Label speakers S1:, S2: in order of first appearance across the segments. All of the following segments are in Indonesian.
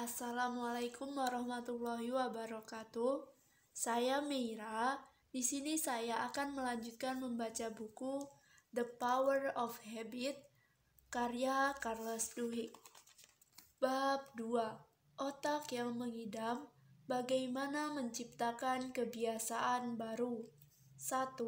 S1: Assalamualaikum warahmatullahi wabarakatuh. Saya Meira. Di sini saya akan melanjutkan membaca buku The Power of Habit karya Charles Duhigg. Bab 2. Otak yang mengidam. Bagaimana menciptakan kebiasaan baru. 1.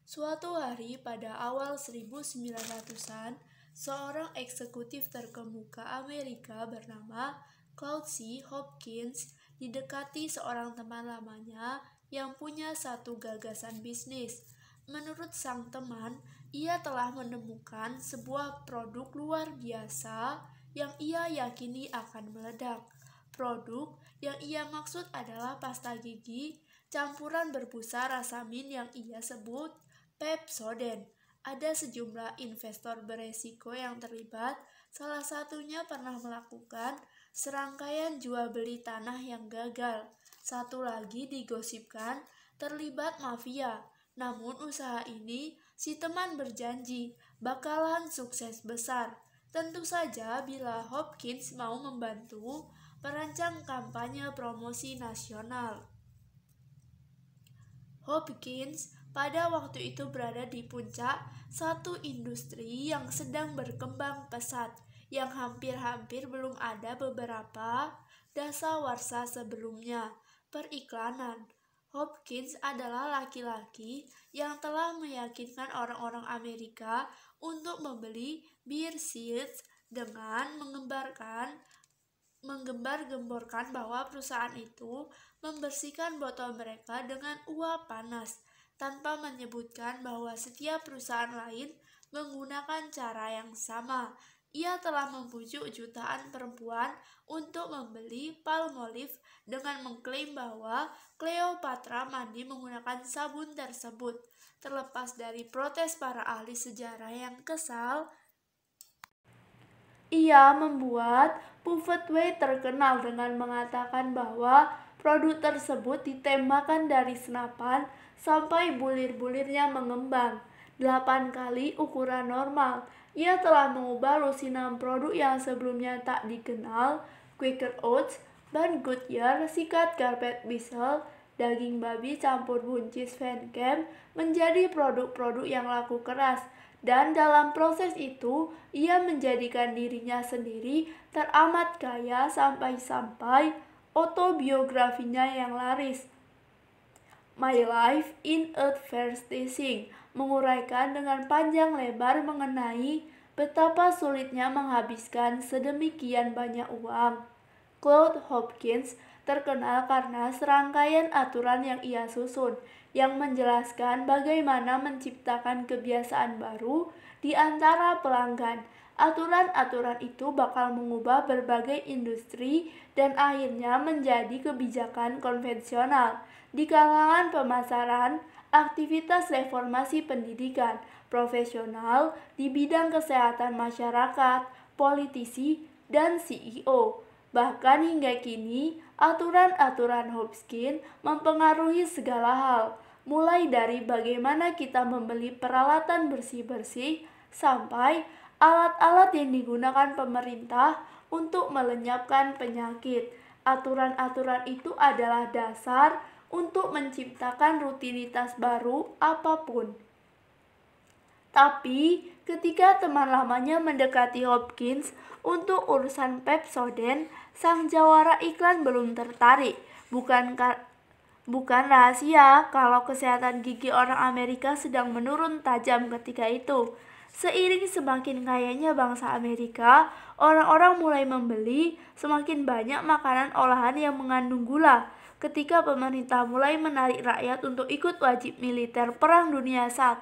S1: Suatu hari pada awal 1900-an, seorang eksekutif terkemuka Amerika bernama Claude C. Hopkins didekati seorang teman lamanya yang punya satu gagasan bisnis. Menurut sang teman, ia telah menemukan sebuah produk luar biasa yang ia yakini akan meledak. Produk yang ia maksud adalah pasta gigi campuran berbusa rasa mint yang ia sebut Pepsodent. Ada sejumlah investor beresiko yang terlibat, salah satunya pernah melakukan serangkaian jual beli tanah yang gagal. Satu lagi digosipkan terlibat mafia. Namun usaha ini si teman berjanji bakalan sukses besar. Tentu saja bila Hopkins mau membantu perancang kampanye promosi nasional. Hopkins pada waktu itu berada di puncak satu industri yang sedang berkembang pesat, yang hampir-hampir belum ada beberapa dasawarsa sebelumnya. Periklanan. Hopkins adalah laki-laki yang telah meyakinkan orang-orang Amerika untuk membeli beer seeds dengan menggembar-gemborkan bahwa perusahaan itu membersihkan botol mereka dengan uap panas, tanpa menyebutkan bahwa setiap perusahaan lain menggunakan cara yang sama. Ia telah membujuk jutaan perempuan untuk membeli Palmolive dengan mengklaim bahwa Cleopatra mandi menggunakan sabun tersebut. Terlepas dari protes para ahli sejarah yang kesal, ia membuat Buffetway terkenal dengan mengatakan bahwa produk tersebut ditembakkan dari senapan sampai bulir-bulirnya mengembang 8 kali ukuran normal. Ia telah mengubah lusinan produk yang sebelumnya tak dikenal, Quaker Oats, ban Goodyear, sikat karpet Bissell, daging babi campur buncis Van Camp menjadi produk-produk yang laku keras. Dan dalam proses itu, ia menjadikan dirinya sendiri teramat kaya sampai-sampai autobiografinya yang laris, My Life in Advertising, menguraikan dengan panjang lebar mengenai betapa sulitnya menghabiskan sedemikian banyak uang. Claude Hopkins terkenal karena serangkaian aturan yang ia susun, yang menjelaskan bagaimana menciptakan kebiasaan baru di antara pelanggan. Aturan-aturan itu bakal mengubah berbagai industri dan akhirnya menjadi kebijakan konvensional di kalangan pemasaran, aktivitas reformasi pendidikan, profesional di bidang kesehatan masyarakat, politisi, dan CEO. Bahkan hingga kini, aturan-aturan Hopkins mempengaruhi segala hal, mulai dari bagaimana kita membeli peralatan bersih-bersih sampai alat-alat yang digunakan pemerintah untuk melenyapkan penyakit. Aturan-aturan itu adalah dasar untuk menciptakan rutinitas baru apapun. Tapi ketika teman lamanya mendekati Hopkins untuk urusan Pepsodent, sang jawara iklan belum tertarik. Bukan rahasia kalau kesehatan gigi orang Amerika sedang menurun tajam ketika itu. Seiring semakin kayanya bangsa Amerika, orang-orang mulai membeli semakin banyak makanan olahan yang mengandung gula. Ketika pemerintah mulai menarik rakyat untuk ikut wajib militer Perang Dunia I,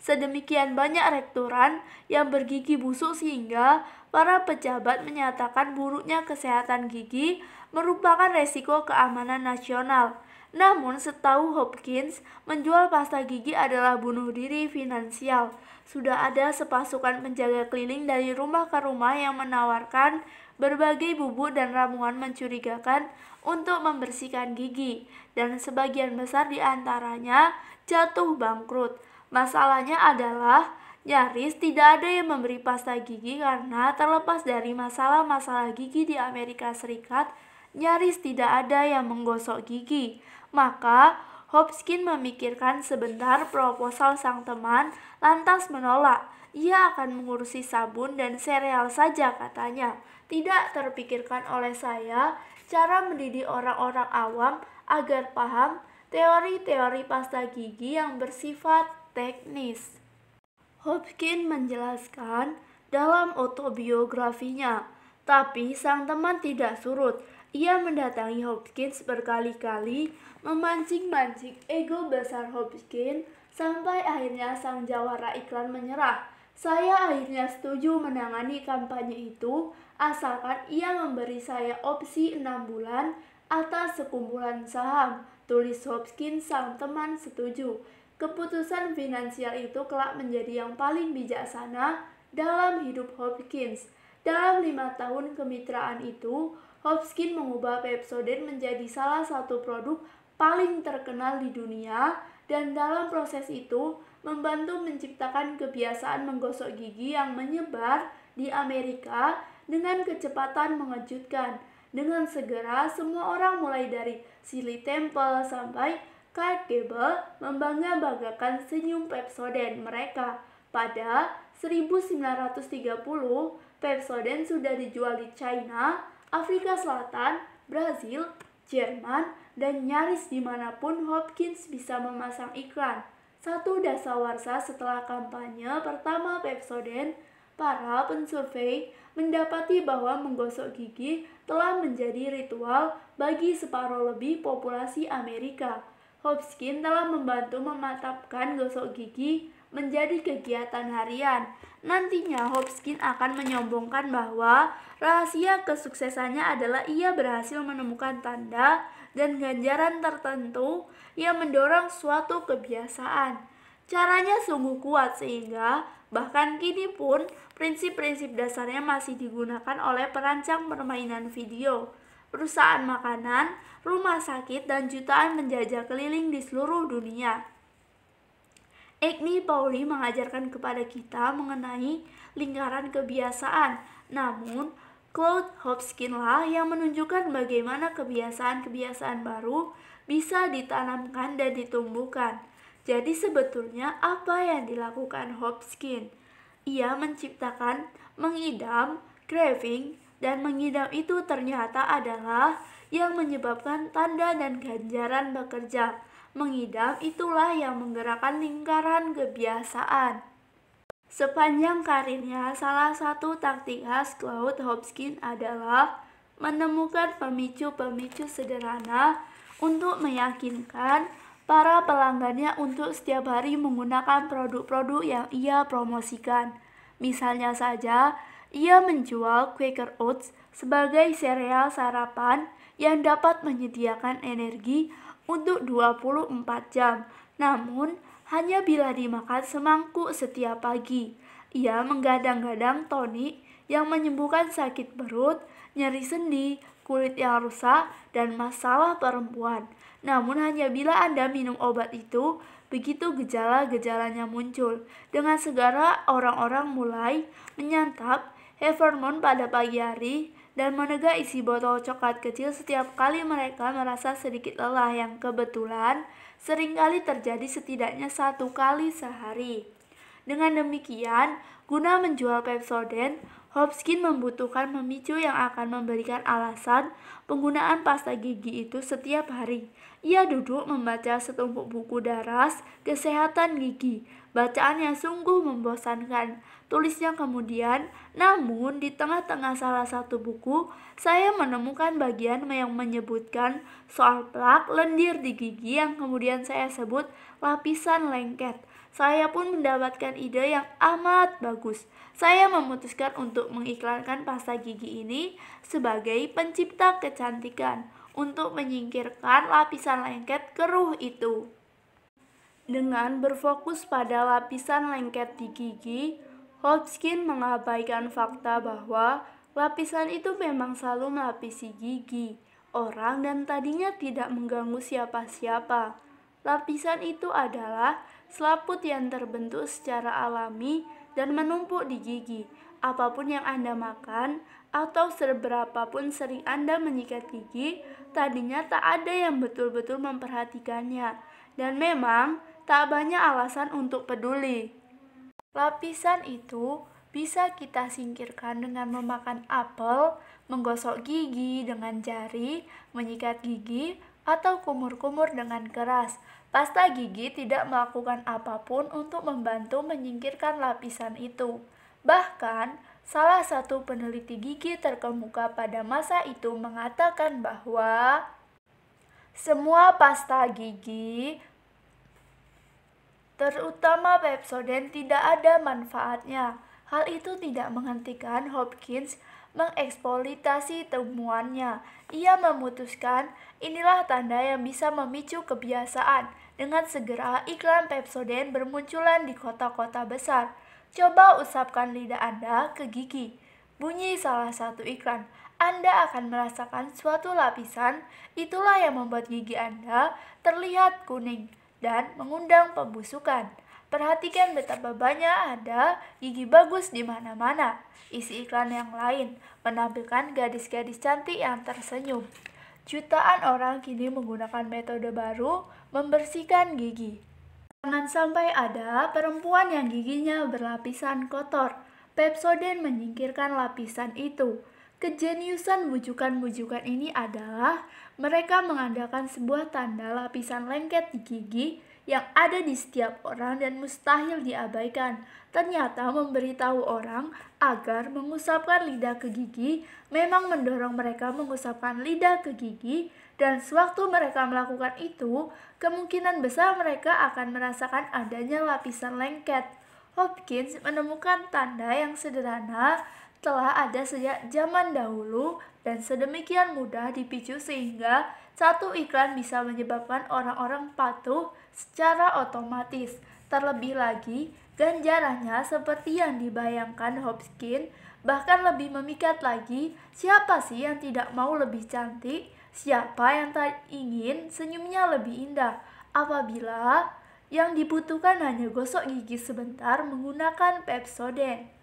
S1: sedemikian banyak rektoran yang bergigi busuk sehingga para pejabat menyatakan buruknya kesehatan gigi merupakan resiko keamanan nasional. Namun setahu Hopkins, menjual pasta gigi adalah bunuh diri finansial. Sudah ada sepasukan penjaga keliling dari rumah ke rumah yang menawarkan berbagai bubuk dan ramuan mencurigakan untuk membersihkan gigi, dan sebagian besar di antaranya jatuh bangkrut. Masalahnya adalah Nyaris tidak ada yang memberi pasta gigi karena terlepas dari masalah-masalah gigi di Amerika Serikat, nyaris tidak ada yang menggosok gigi. Maka, Hopkins memikirkan sebentar proposal sang teman, lantas menolak. Ia akan mengurusi sabun dan sereal saja katanya. Tidak terpikirkan oleh saya cara mendidik orang-orang awam agar paham teori-teori pasta gigi yang bersifat teknis. Hopkins menjelaskan dalam autobiografinya, tapi sang teman tidak surut. Ia mendatangi Hopkins berkali-kali, memancing-mancing ego besar Hopkins, sampai akhirnya sang jawara iklan menyerah. Saya akhirnya setuju menangani kampanye itu, asalkan ia memberi saya opsi 6 bulan atas sekumpulan saham, tulis Hopkins. Sang teman setuju. Keputusan finansial itu kelak menjadi yang paling bijaksana dalam hidup Hopkins. Dalam 5 tahun kemitraan itu, Hopkins mengubah Pepsodent menjadi salah satu produk paling terkenal di dunia, dan dalam proses itu membantu menciptakan kebiasaan menggosok gigi yang menyebar di Amerika dengan kecepatan mengejutkan. Dengan segera, semua orang mulai dari Shirley Temple sampai Clark Gable membangga-banggakan senyum Pepsodent mereka. Pada 1930, Pepsodent sudah dijual di China, Afrika Selatan, Brazil, Jerman, dan nyaris dimanapun Hopkins bisa memasang iklan. Satu dasawarsa setelah kampanye pertama Pepsodent, para pensurvei mendapati bahwa menggosok gigi telah menjadi ritual bagi separuh lebih populasi Amerika. Hopkins telah membantu memantapkan gosok gigi menjadi kegiatan harian. Nantinya Hopkins akan menyombongkan bahwa rahasia kesuksesannya adalah ia berhasil menemukan tanda dan ganjaran tertentu yang mendorong suatu kebiasaan. Caranya sungguh kuat sehingga bahkan kini pun prinsip-prinsip dasarnya masih digunakan oleh perancang permainan video, perusahaan makanan, rumah sakit, dan jutaan penjajah keliling di seluruh dunia. Amy Pauli mengajarkan kepada kita mengenai lingkaran kebiasaan, namun Claude Hopkins lah yang menunjukkan bagaimana kebiasaan-kebiasaan baru bisa ditanamkan dan ditumbuhkan. Jadi sebetulnya apa yang dilakukan Hopkins? Ia menciptakan mengidam, craving, dan mengidam itu ternyata adalah yang menyebabkan tanda dan ganjaran bekerja. Mengidam itulah yang menggerakkan lingkaran kebiasaan. Sepanjang karirnya, salah satu taktik khas Claude Hopkins adalah menemukan pemicu-pemicu sederhana untuk meyakinkan para pelanggannya untuk setiap hari menggunakan produk-produk yang ia promosikan. Misalnya saja, ia menjual Quaker Oats sebagai sereal sarapan yang dapat menyediakan energi untuk 24 jam, namun hanya bila dimakan semangkuk setiap pagi. Ia menggadang-gadang tonik yang menyembuhkan sakit perut, nyeri sendi, kulit yang rusak, dan masalah perempuan. Namun hanya bila Anda minum obat itu, begitu gejala-gejalanya muncul. Dengan segera orang-orang mulai menyantap Heffermon pada pagi hari dan menegak isi botol coklat kecil setiap kali mereka merasa sedikit lelah, yang kebetulan seringkali terjadi setidaknya 1 kali sehari. Dengan demikian, guna menjual Pepsodent, Hopkins membutuhkan pemicu yang akan memberikan alasan penggunaan pasta gigi itu setiap hari. Ia duduk membaca setumpuk buku daras kesehatan gigi. Bacaannya sungguh membosankan, tulisnya kemudian. Namun di tengah-tengah salah satu buku, saya menemukan bagian yang menyebutkan soal plak lendir di gigi yang kemudian saya sebut lapisan lengket. Saya pun mendapatkan ide yang amat bagus. Saya memutuskan untuk mengiklankan pasta gigi ini sebagai pencipta kecantikan untuk menyingkirkan lapisan lengket keruh itu. Dengan berfokus pada lapisan lengket di gigi, Hopkins mengabaikan fakta bahwa lapisan itu memang selalu melapisi gigi orang dan tadinya tidak mengganggu siapa-siapa. Lapisan itu adalah selaput yang terbentuk secara alami dan menumpuk di gigi. Apapun yang Anda makan atau seberapapun sering Anda menyikat gigi, tadinya tak ada yang betul-betul memperhatikannya. Dan memang tak banyak alasan untuk peduli. Lapisan itu bisa kita singkirkan dengan memakan apel, menggosok gigi dengan jari, menyikat gigi, atau kumur-kumur dengan keras. Pasta gigi tidak melakukan apapun untuk membantu menyingkirkan lapisan itu. Bahkan, salah satu peneliti gigi terkemuka pada masa itu mengatakan bahwa semua pasta gigi, terutama Pepsodent, tidak ada manfaatnya. Hal itu tidak menghentikan Hopkins mengeksploitasi temuannya. Ia memutuskan inilah tanda yang bisa memicu kebiasaan. Dengan segera iklan Pepsodent bermunculan di kota-kota besar. Coba usapkan lidah Anda ke gigi. Bunyi salah satu iklan. Anda akan merasakan suatu lapisan, itulah yang membuat gigi Anda terlihat kuning dan mengundang pembusukan. Perhatikan betapa banyak ada gigi bagus di mana-mana. Isi iklan yang lain menampilkan gadis-gadis cantik yang tersenyum. Jutaan orang kini menggunakan metode baru membersihkan gigi. Jangan sampai ada perempuan yang giginya berlapisan kotor. Pepsodent menyingkirkan lapisan itu. Kejeniusan bujukan-bujukan ini adalah mereka mengandalkan sebuah tanda lapisan lengket di gigi yang ada di setiap orang dan mustahil diabaikan. Ternyata memberitahu orang agar mengusapkan lidah ke gigi memang mendorong mereka mengusapkan lidah ke gigi, dan sewaktu mereka melakukan itu, kemungkinan besar mereka akan merasakan adanya lapisan lengket. Hopkins menemukan tanda yang sederhana telah ada sejak zaman dahulu dan sedemikian mudah dipicu sehingga satu iklan bisa menyebabkan orang-orang patuh secara otomatis. Terlebih lagi, ganjarannya seperti yang dibayangkan Hopkins, bahkan lebih memikat lagi. Siapa sih yang tidak mau lebih cantik? Siapa yang tak ingin senyumnya lebih indah? Apabila yang dibutuhkan hanya gosok gigi sebentar menggunakan Pepsodent.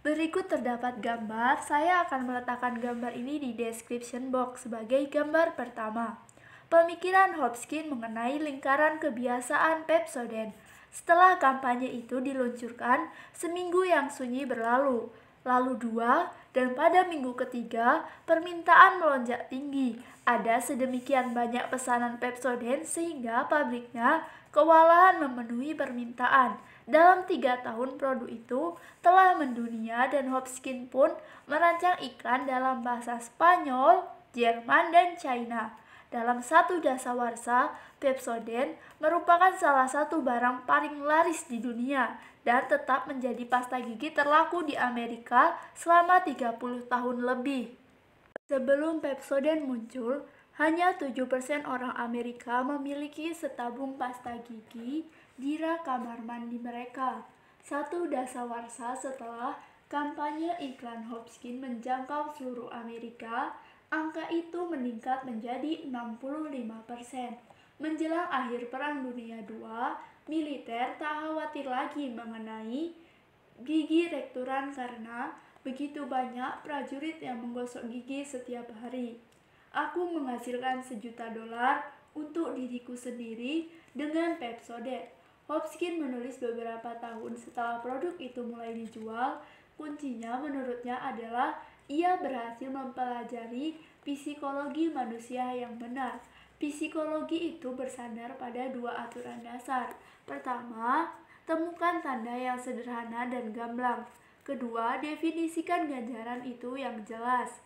S1: Berikut terdapat gambar. Saya akan meletakkan gambar ini di description box sebagai gambar pertama. Pemikiran Hopkins mengenai lingkaran kebiasaan Pepsodent. Setelah kampanye itu diluncurkan, seminggu yang sunyi berlalu, lalu 2, dan pada minggu ketiga, permintaan melonjak tinggi. Ada sedemikian banyak pesanan Pepsodent sehingga pabriknya kewalahan memenuhi permintaan. Dalam 3 tahun produk itu telah mendunia dan Hopkins pun merancang iklan dalam bahasa Spanyol, Jerman, dan China. Dalam satu dasawarsa, Pepsodent merupakan salah satu barang paling laris di dunia dan tetap menjadi pasta gigi terlaku di Amerika selama 30 tahun lebih. Sebelum Pepsodent muncul, hanya 7% orang Amerika memiliki setabung pasta gigi di rak kamar mandi mereka. Satu dasawarsa setelah kampanye iklan Hopkins menjangkau seluruh Amerika, angka itu meningkat menjadi 65%. Menjelang akhir Perang Dunia II, militer tak khawatir lagi mengenai gigi rekturan karena begitu banyak prajurit yang menggosok gigi setiap hari. Aku menghasilkan $1.000.000 untuk diriku sendiri dengan Pepsodent. Hopkins menulis beberapa tahun setelah produk itu mulai dijual. Kuncinya menurutnya adalah ia berhasil mempelajari psikologi manusia yang benar. Psikologi itu bersandar pada 2 aturan dasar. Pertama, temukan tanda yang sederhana dan gamblang. Kedua, definisikan ganjaran itu yang jelas.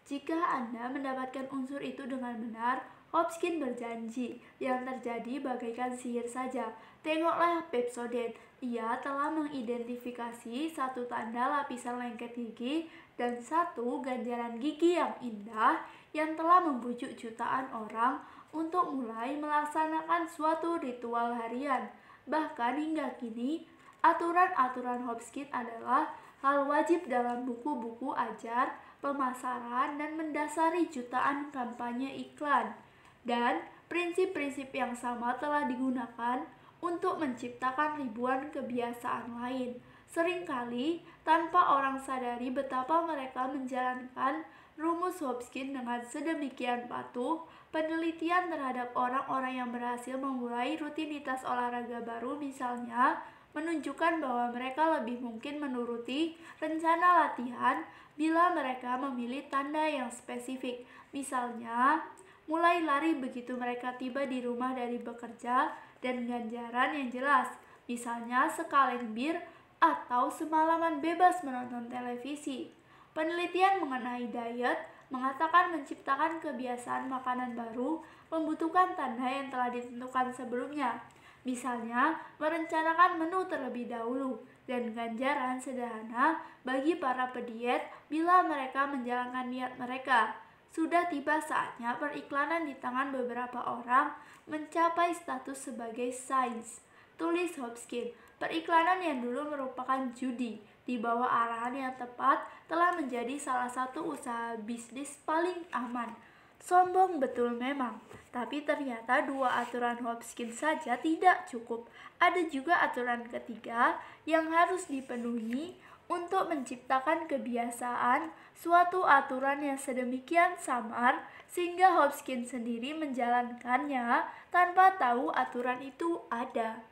S1: Jika Anda mendapatkan unsur itu dengan benar, Hopkins berjanji, yang terjadi bagaikan sihir saja. Tengoklah Pepsodent, ia telah mengidentifikasi satu tanda lapisan lengket gigi dan satu ganjaran gigi yang indah yang telah membujuk jutaan orang untuk mulai melaksanakan suatu ritual harian. Bahkan hingga kini, aturan-aturan Hopkins adalah hal wajib dalam buku-buku ajar, pemasaran, dan mendasari jutaan kampanye iklan. Dan Prinsip-prinsip yang sama telah digunakan untuk menciptakan ribuan kebiasaan lain. Seringkali tanpa orang sadari betapa mereka menjalankan rumus Hopkins dengan sedemikian patuh. Penelitian terhadap orang-orang yang berhasil memulai rutinitas olahraga baru misalnya menunjukkan bahwa mereka lebih mungkin menuruti rencana latihan bila mereka memilih tanda yang spesifik. Misalnya, mulai lari begitu mereka tiba di rumah dari bekerja dan ganjaran yang jelas. Misalnya sekalian bir atau semalaman bebas menonton televisi. Penelitian mengenai diet mengatakan menciptakan kebiasaan makanan baru membutuhkan tanda yang telah ditentukan sebelumnya. Misalnya, merencanakan menu terlebih dahulu dan ganjaran sederhana bagi para pediet bila mereka menjalankan niat mereka. Sudah tiba saatnya periklanan di tangan beberapa orang mencapai status sebagai sains, tulis Hopkins. Periklanan yang dulu merupakan judi di bawah arahan yang tepat telah menjadi salah satu usaha bisnis paling aman. Sombong betul memang, tapi ternyata dua aturan Hopkins saja tidak cukup. Ada juga aturan ketiga yang harus dipenuhi untuk menciptakan kebiasaan, suatu aturan yang sedemikian samar sehingga Hopkins sendiri menjalankannya tanpa tahu aturan itu ada.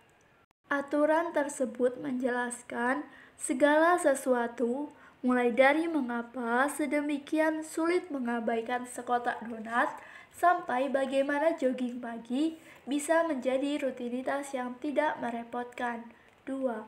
S1: Aturan tersebut menjelaskan segala sesuatu, mulai dari mengapa sedemikian sulit mengabaikan sekotak donat, sampai bagaimana jogging pagi bisa menjadi rutinitas yang tidak merepotkan. 2.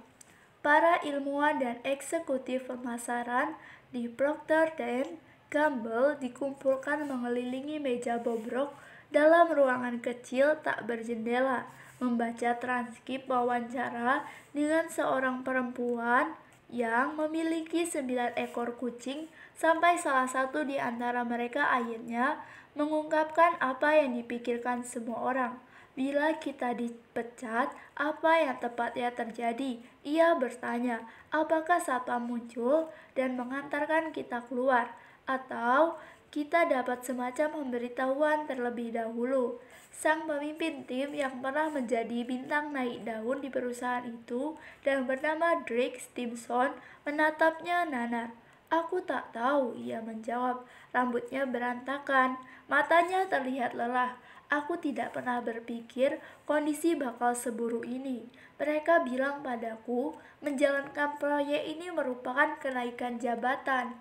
S1: Para ilmuwan dan eksekutif pemasaran di Procter & Gamble dikumpulkan mengelilingi meja bobrok dalam ruangan kecil tak berjendela, membaca transkrip wawancara dengan seorang perempuan yang memiliki 9 ekor kucing sampai salah satu di antara mereka akhirnya mengungkapkan apa yang dipikirkan semua orang. Bila kita dipecat, apa yang tepatnya terjadi? Ia bertanya, apakah satpam muncul dan mengantarkan kita keluar? Atau kita dapat semacam pemberitahuan terlebih dahulu? Sang pemimpin tim yang pernah menjadi bintang naik daun di perusahaan itu dan bernama Drake Stimson menatapnya nanar. Aku tak tahu, ia menjawab. Rambutnya berantakan, matanya terlihat lelah. Aku tidak pernah berpikir kondisi bakal seburuk ini. Mereka bilang padaku, menjalankan proyek ini merupakan kenaikan jabatan.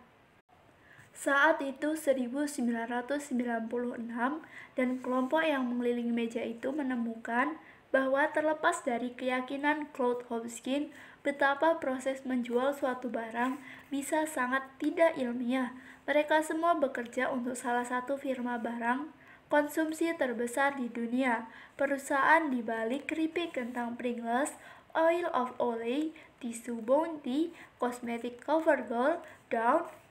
S1: Saat itu 1996 dan kelompok yang mengelilingi meja itu menemukan bahwa terlepas dari keyakinan Claude Hopkins betapa proses menjual suatu barang bisa sangat tidak ilmiah, mereka semua bekerja untuk salah satu firma barang konsumsi terbesar di dunia. Perusahaan di balik keripik kentang Pringles, Oil of Olay, tisu Bounty, kosmetik CoverGirl,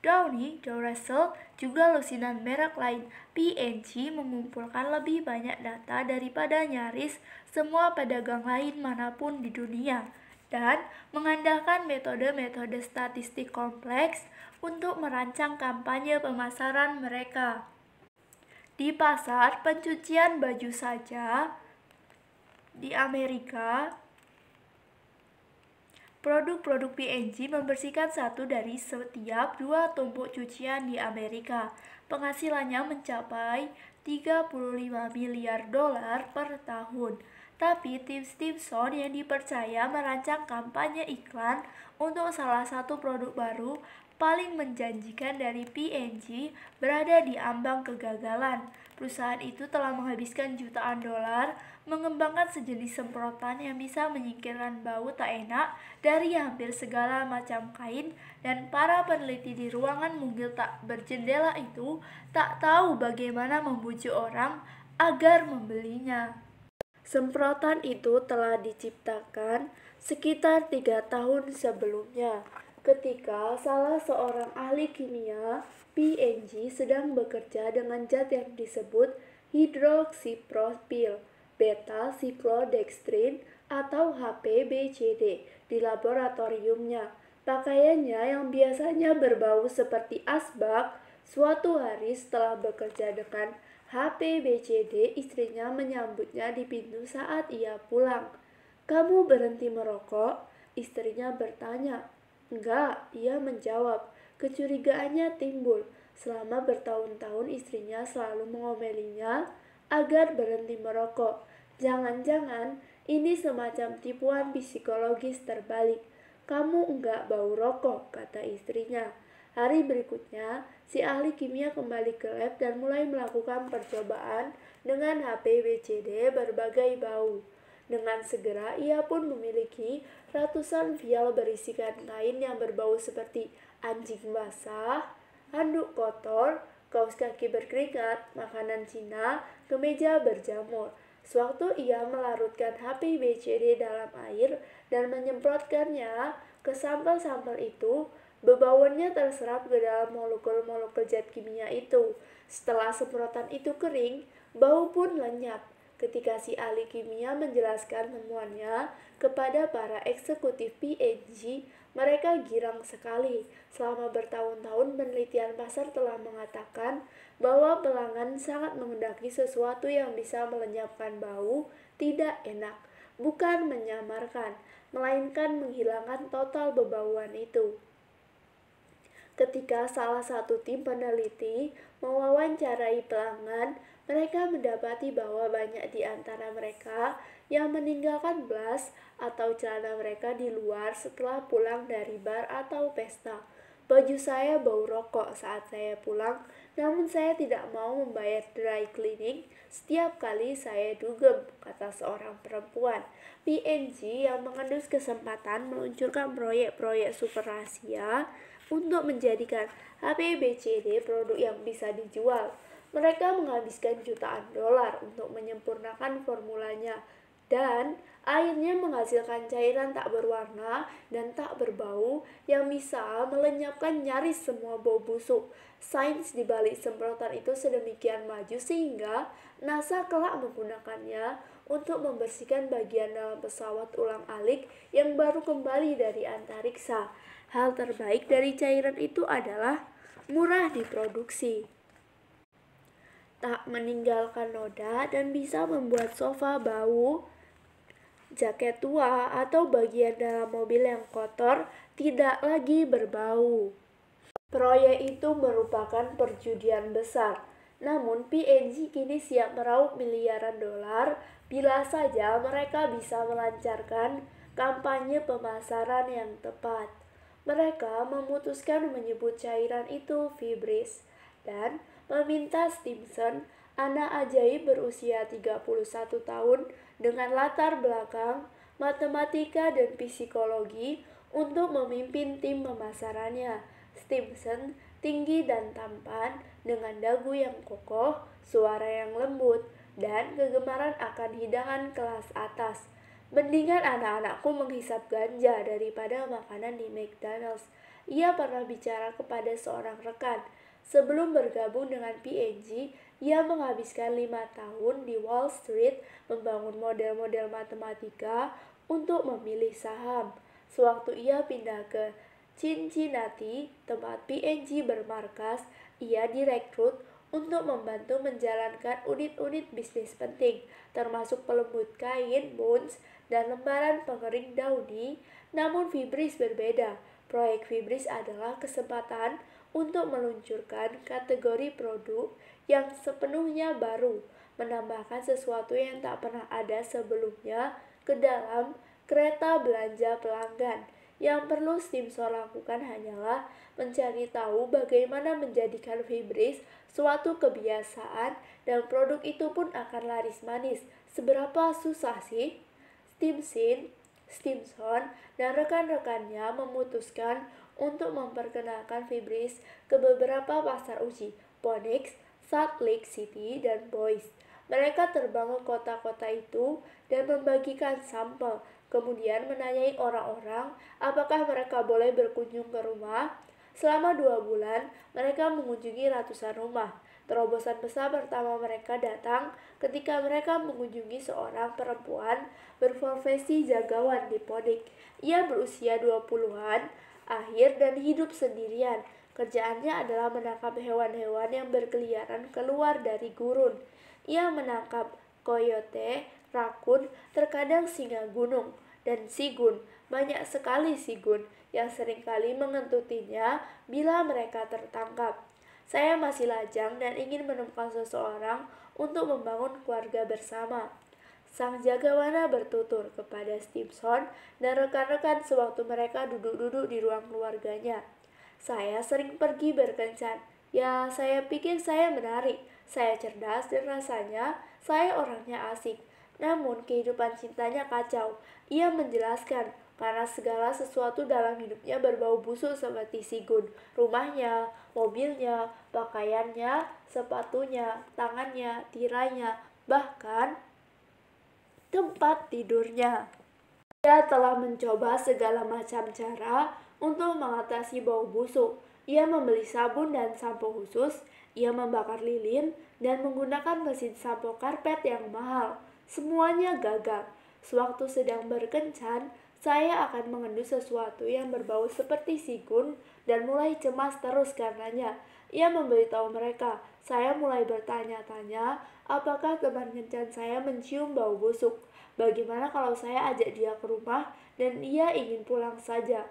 S1: Downy, Duracell, juga lusinan merek lain. P&G mengumpulkan lebih banyak data daripada nyaris semua pedagang lain manapun di dunia dan mengandalkan metode-metode statistik kompleks untuk merancang kampanye pemasaran mereka. Di pasar pencucian baju saja di Amerika, produk-produk P&G membersihkan satu dari setiap 2 tumpuk cucian di Amerika. Penghasilannya mencapai 35 miliar dolar per tahun. Tapi tim Stimson yang dipercaya merancang kampanye iklan untuk salah satu produk baru paling menjanjikan dari P&G berada di ambang kegagalan. Perusahaan itu telah menghabiskan jutaan dolar mengembangkan sejenis semprotan yang bisa menyingkirkan bau tak enak dari hampir segala macam kain, dan para peneliti di ruangan mungil tak berjendela itu tak tahu bagaimana membujuk orang agar membelinya. Semprotan itu telah diciptakan sekitar 3 tahun sebelumnya, ketika salah seorang ahli kimia P&G sedang bekerja dengan zat yang disebut hidroksipropil beta-siklodextrin atau HPBCD di laboratoriumnya. Pakaiannya yang biasanya berbau seperti asbak, suatu hari setelah bekerja dengan HP BCD, istrinya menyambutnya di pintu saat ia pulang. "Kamu berhenti merokok?" istrinya bertanya. "Enggak," ia menjawab. Kecurigaannya timbul. Selama bertahun-tahun istrinya selalu mengomelinya agar berhenti merokok. Jangan-jangan ini semacam tipuan psikologis terbalik. "Kamu enggak bau rokok," kata istrinya. Hari berikutnya, si ahli kimia kembali ke lab dan mulai melakukan percobaan dengan HP BCD berbagai bau. Dengan segera, ia pun memiliki ratusan vial berisikan kain yang berbau seperti anjing basah, handuk kotor, kaos kaki berkeringat, makanan Cina, kemeja berjamur. Sewaktu ia melarutkan HP BCD dalam air dan menyemprotkannya ke sampel-sampel itu, bebauannya terserap ke dalam molekul-molekul zat kimia itu. Setelah semprotan itu kering, bau pun lenyap. Ketika si ahli kimia menjelaskan temuannya kepada para eksekutif P&G, mereka girang sekali. Selama bertahun-tahun penelitian pasar telah mengatakan bahwa pelanggan sangat menghendaki sesuatu yang bisa melenyapkan bau tidak enak, bukan menyamarkan, melainkan menghilangkan total bebauan itu. Ketika salah satu tim peneliti mewawancarai pelanggan, mereka mendapati bahwa banyak di antara mereka yang meninggalkan blas atau celana mereka di luar setelah pulang dari bar atau pesta. "Baju saya bau rokok saat saya pulang, namun saya tidak mau membayar dry cleaning setiap kali saya dugem," kata seorang perempuan. P&G yang mengendus kesempatan meluncurkan proyek-proyek super rahasia untuk menjadikan HP BCD produk yang bisa dijual. Mereka menghabiskan jutaan dolar untuk menyempurnakan formulanya dan akhirnya menghasilkan cairan tak berwarna dan tak berbau yang bisa melenyapkan nyaris semua bau busuk. Sains di balik semprotan itu sedemikian maju sehingga NASA kelak menggunakannya untuk membersihkan bagian dalam pesawat ulang-alik yang baru kembali dari antariksa. Hal terbaik dari cairan itu adalah murah diproduksi, tak meninggalkan noda, dan bisa membuat sofa bau, jaket tua, atau bagian dalam mobil yang kotor tidak lagi berbau. Proyek itu merupakan perjudian besar, namun P&G kini siap meraup miliaran dolar bila saja mereka bisa melancarkan kampanye pemasaran yang tepat. Mereka memutuskan menyebut cairan itu Fibris dan meminta Stimson, anak ajaib berusia 31 tahun dengan latar belakang matematika dan psikologi, untuk memimpin tim pemasarannya. Stimson tinggi dan tampan dengan dagu yang kokoh, suara yang lembut, dan kegemaran akan hidangan kelas atas. "Mendingan anak-anakku menghisap ganja daripada makanan di McDonald's," ia pernah bicara kepada seorang rekan. Sebelum bergabung dengan P&G, ia menghabiskan 5 tahun di Wall Street membangun model-model matematika untuk memilih saham. Sewaktu ia pindah ke Cincinnati, tempat P&G bermarkas, ia direkrut untuk membantu menjalankan unit-unit bisnis penting, termasuk pelembut kain, Bounce, dan lembaran pengering Downy. Namun Fibris berbeda. Proyek Fibris adalah kesempatan untuk meluncurkan kategori produk yang sepenuhnya baru, menambahkan sesuatu yang tak pernah ada sebelumnya ke dalam kereta belanja pelanggan. Yang perlu Stimson lakukan hanyalah mencari tahu bagaimana menjadikan Fibris suatu kebiasaan, dan produk itu pun akan laris manis. Seberapa susah sih? Stimson dan rekan-rekannya memutuskan untuk memperkenalkan Fibris ke beberapa pasar uji, Phoenix, Salt Lake City, dan Boise. Mereka terbang ke kota-kota itu dan membagikan sampel, kemudian menanyai orang-orang apakah mereka boleh berkunjung ke rumah. Selama 2 bulan, mereka mengunjungi ratusan rumah. Terobosan besar pertama mereka datang ketika mereka mengunjungi seorang perempuan berprofesi jagawan di Phoenix. Ia berusia 20-an akhir dan hidup sendirian. Kerjaannya adalah menangkap hewan-hewan yang berkeliaran keluar dari gurun. Ia menangkap coyote, rakun, terkadang singa gunung, dan sigun. Banyak sekali sigun yang seringkali mengentutinya bila mereka tertangkap. Saya masih lajang dan ingin menemukan seseorang untuk membangun keluarga bersama. Sang jagawana bertutur kepada Stimson dan rekan-rekan sewaktu mereka duduk-duduk di ruang keluarganya. Saya sering pergi berkencan. Ya, saya pikir saya menarik. Saya cerdas dan rasanya saya orangnya asik. Namun kehidupan cintanya kacau. Ia menjelaskan karena segala sesuatu dalam hidupnya berbau busuk seperti sigun. Rumahnya, mobilnya, pakaiannya, sepatunya, tangannya, tirainya, bahkan tempat tidurnya. Ia telah mencoba segala macam cara untuk mengatasi bau busuk. Ia membeli sabun dan sampo khusus, ia membakar lilin, dan menggunakan mesin sampo karpet yang mahal. Semuanya gagal. Sewaktu sedang berkencan, saya akan mengendus sesuatu yang berbau seperti sigun dan mulai cemas terus karenanya. Ia memberitahu mereka, saya mulai bertanya-tanya apakah teman kencan saya mencium bau busuk. Bagaimana kalau saya ajak dia ke rumah dan ia ingin pulang saja?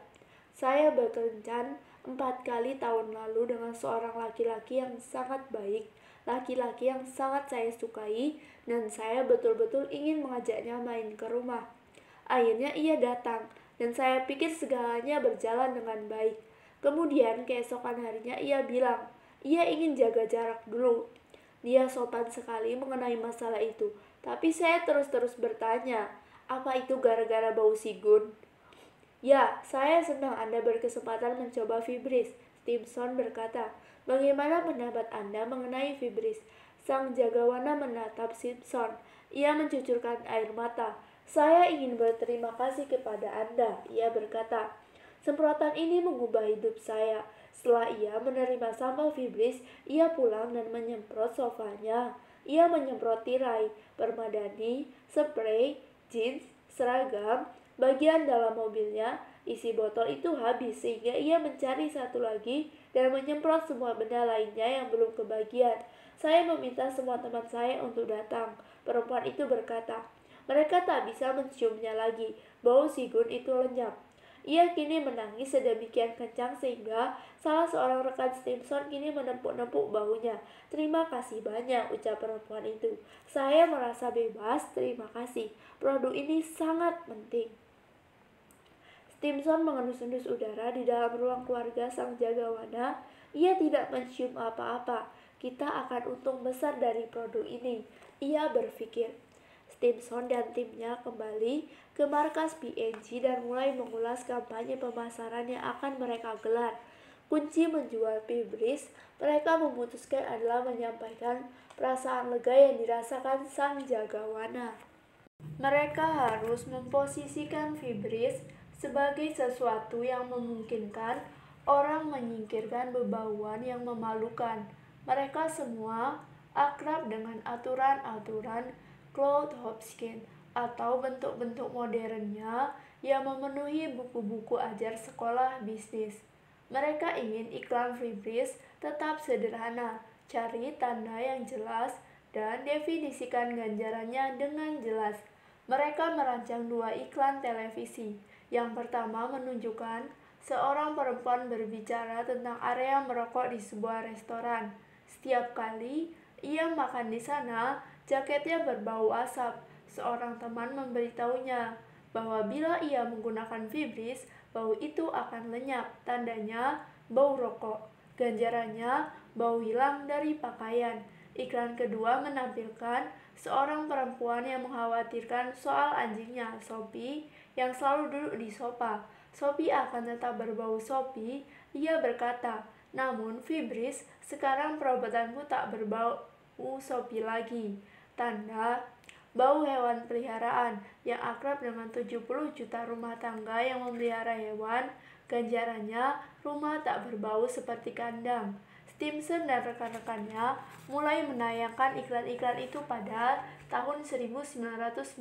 S1: Saya berkencan 4 kali tahun lalu dengan seorang laki-laki yang sangat baik, laki-laki yang sangat saya sukai, dan saya betul-betul ingin mengajaknya main ke rumah. Akhirnya ia datang, dan saya pikir segalanya berjalan dengan baik. Kemudian keesokan harinya ia bilang, ia ingin jaga jarak dulu. Dia sopan sekali mengenai masalah itu, tapi saya terus-terus bertanya, apa itu gara-gara bau sigun? Ya, saya senang Anda berkesempatan mencoba Fibris, Stimson berkata. Bagaimana pendapat Anda mengenai Fibris? Sang jagawana menatap Simpson. Ia mencucurkan air mata. Saya ingin berterima kasih kepada Anda, ia berkata. Semprotan ini mengubah hidup saya. Setelah ia menerima sampel Fibris, ia pulang dan menyemprot sofanya. Ia menyemprot tirai, permadani, spray, jeans, seragam, bagian dalam mobilnya. Isi botol itu habis sehingga ia mencari satu lagi dan menyemprot semua benda lainnya yang belum kebagian. Saya meminta semua teman saya untuk datang. Perempuan itu berkata, mereka tak bisa menciumnya lagi. Bau sigun itu lenyap. Ia kini menangis sedemikian kencang sehingga salah seorang rekan Stimson kini menepuk-nepuk bahunya. Terima kasih banyak, ucap perempuan itu. Saya merasa bebas, terima kasih. Produk ini sangat penting. Stimson mengendus-endus udara di dalam ruang keluarga sang jagawana. Ia tidak mencium apa-apa. Kita akan untung besar dari produk ini, ia berpikir. Stimson dan timnya kembali ke markas P&G dan mulai mengulas kampanye pemasaran yang akan mereka gelar. Kunci menjual Fibris, mereka memutuskan adalah menyampaikan perasaan lega yang dirasakan sang jagawana. Mereka harus memposisikan Fibris sebagai sesuatu yang memungkinkan orang menyingkirkan bebauan yang memalukan. Mereka semua akrab dengan aturan-aturan Claude Hopkins atau bentuk-bentuk modernnya yang memenuhi buku-buku ajar sekolah bisnis. Mereka ingin iklan Fibris tetap sederhana, cari tanda yang jelas, dan definisikan ganjarannya dengan jelas. Mereka merancang 2 iklan televisi. Yang pertama menunjukkan seorang perempuan berbicara tentang area merokok di sebuah restoran. Setiap kali ia makan di sana, jaketnya berbau asap. Seorang teman memberitahunya bahwa bila ia menggunakan Fibris, bau itu akan lenyap. Tandanya bau rokok. Ganjarannya bau hilang dari pakaian. Iklan kedua menampilkan seorang perempuan yang mengkhawatirkan soal anjingnya, Sophie, yang selalu duduk di sofa. Sophie akan tetap berbau Sophie, ia berkata. Namun Fibris, sekarang perabotanmu tak berbau Sophie lagi. Tanda bau hewan peliharaan yang akrab dengan 70 juta rumah tangga yang memelihara hewan. Ganjarannya rumah tak berbau seperti kandang. Stimson dan rekan-rekannya mulai menayangkan iklan-iklan itu pada tahun 1996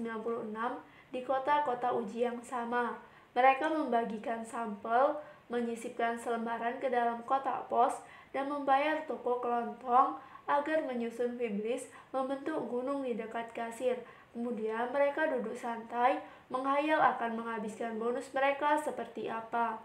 S1: di kota-kota uji yang sama. Mereka membagikan sampel menyisipkan selembaran ke dalam kotak pos, dan membayar toko kelontong agar menyusun fibris membentuk gunung di dekat kasir. Kemudian mereka duduk santai, menghayal akan menghabiskan bonus mereka seperti apa.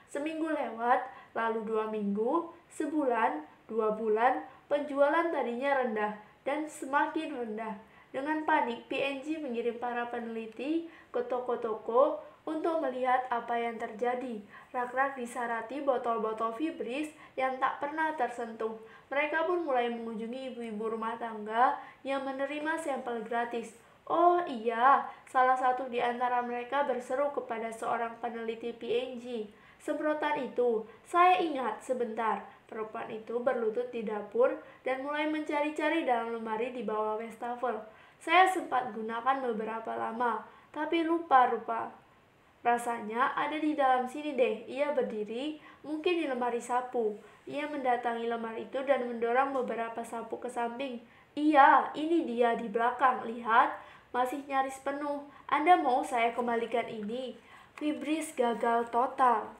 S1: Seminggu lewat, lalu 2 minggu, sebulan, 2 bulan, penjualan tadinya rendah dan semakin rendah. Dengan panik, P&G mengirim para peneliti ke toko-toko untuk melihat apa yang terjadi. Rak-rak disarati botol-botol fibris yang tak pernah tersentuh. Mereka pun mulai mengunjungi ibu-ibu rumah tangga yang menerima sampel gratis. Oh iya, salah satu di antara mereka berseru kepada seorang peneliti P&G. Semprotan itu, saya ingat sebentar. Perempuan itu berlutut di dapur dan mulai mencari-cari dalam lemari di bawah wastafel. Saya sempat gunakan beberapa lama, tapi lupa. Rasanya ada di dalam sini deh. Ia berdiri, mungkin di lemari sapu. Ia mendatangi lemari itu dan mendorong beberapa sapu ke samping. Iya, ini dia di belakang. Lihat, masih nyaris penuh. Anda mau saya kembalikan ini? Fibris gagal total.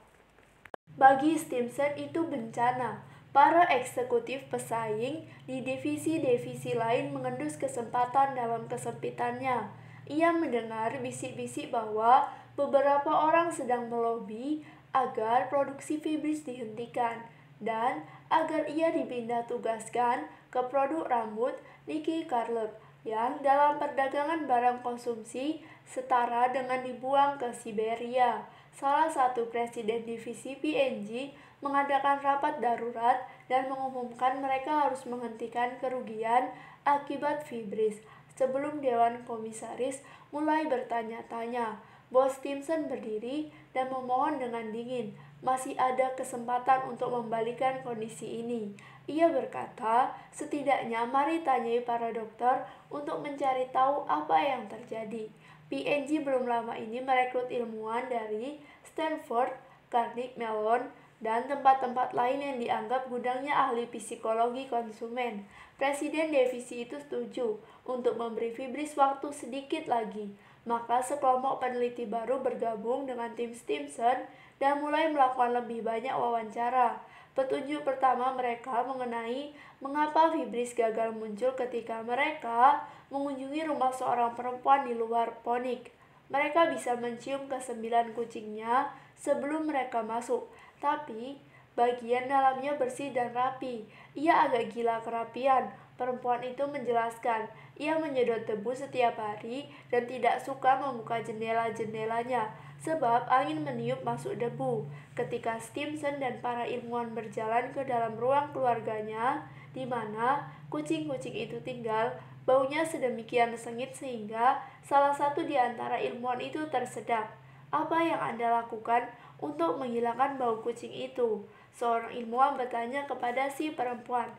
S1: Bagi Stimson itu bencana. Para eksekutif pesaing di divisi-divisi lain mengendus kesempatan dalam kesempitannya. Ia mendengar bisik-bisik bahwa beberapa orang sedang melobi agar produksi fibris dihentikan dan agar ia dipindah tugaskan ke produk rambut Niki Carlup yang dalam perdagangan barang konsumsi setara dengan dibuang ke Siberia. Salah satu presiden divisi P&G mengadakan rapat darurat dan mengumumkan mereka harus menghentikan kerugian akibat fibris. Sebelum Dewan Komisaris mulai bertanya-tanya, Bos Stimson berdiri dan memohon dengan dingin, masih ada kesempatan untuk membalikan kondisi ini. Ia berkata, setidaknya mari tanyai para dokter untuk mencari tahu apa yang terjadi. P&G belum lama ini merekrut ilmuwan dari Stanford, Carnegie Mellon, dan tempat-tempat lain yang dianggap gudangnya ahli psikologi konsumen. Presiden divisi itu setuju untuk memberi fibris waktu sedikit lagi. Maka sekelompok peneliti baru bergabung dengan tim Stimson dan mulai melakukan lebih banyak wawancara. Petunjuk pertama mereka mengenai mengapa fibris gagal muncul ketika mereka mengunjungi rumah seorang perempuan di luar Phoenix. Mereka bisa mencium ke-9 kucingnya sebelum mereka masuk, tapi bagian dalamnya bersih dan rapi. Ia agak gila kerapian, perempuan itu menjelaskan. Ia menyedot debu setiap hari dan tidak suka membuka jendela-jendelanya sebab angin meniup masuk debu. Ketika Stimson dan para ilmuwan berjalan ke dalam ruang keluarganya, di mana kucing-kucing itu tinggal, baunya sedemikian sengit sehingga salah satu di antara ilmuwan itu tersedak. Apa yang Anda lakukan untuk menghilangkan bau kucing itu? Seorang ilmuwan bertanya kepada si perempuan.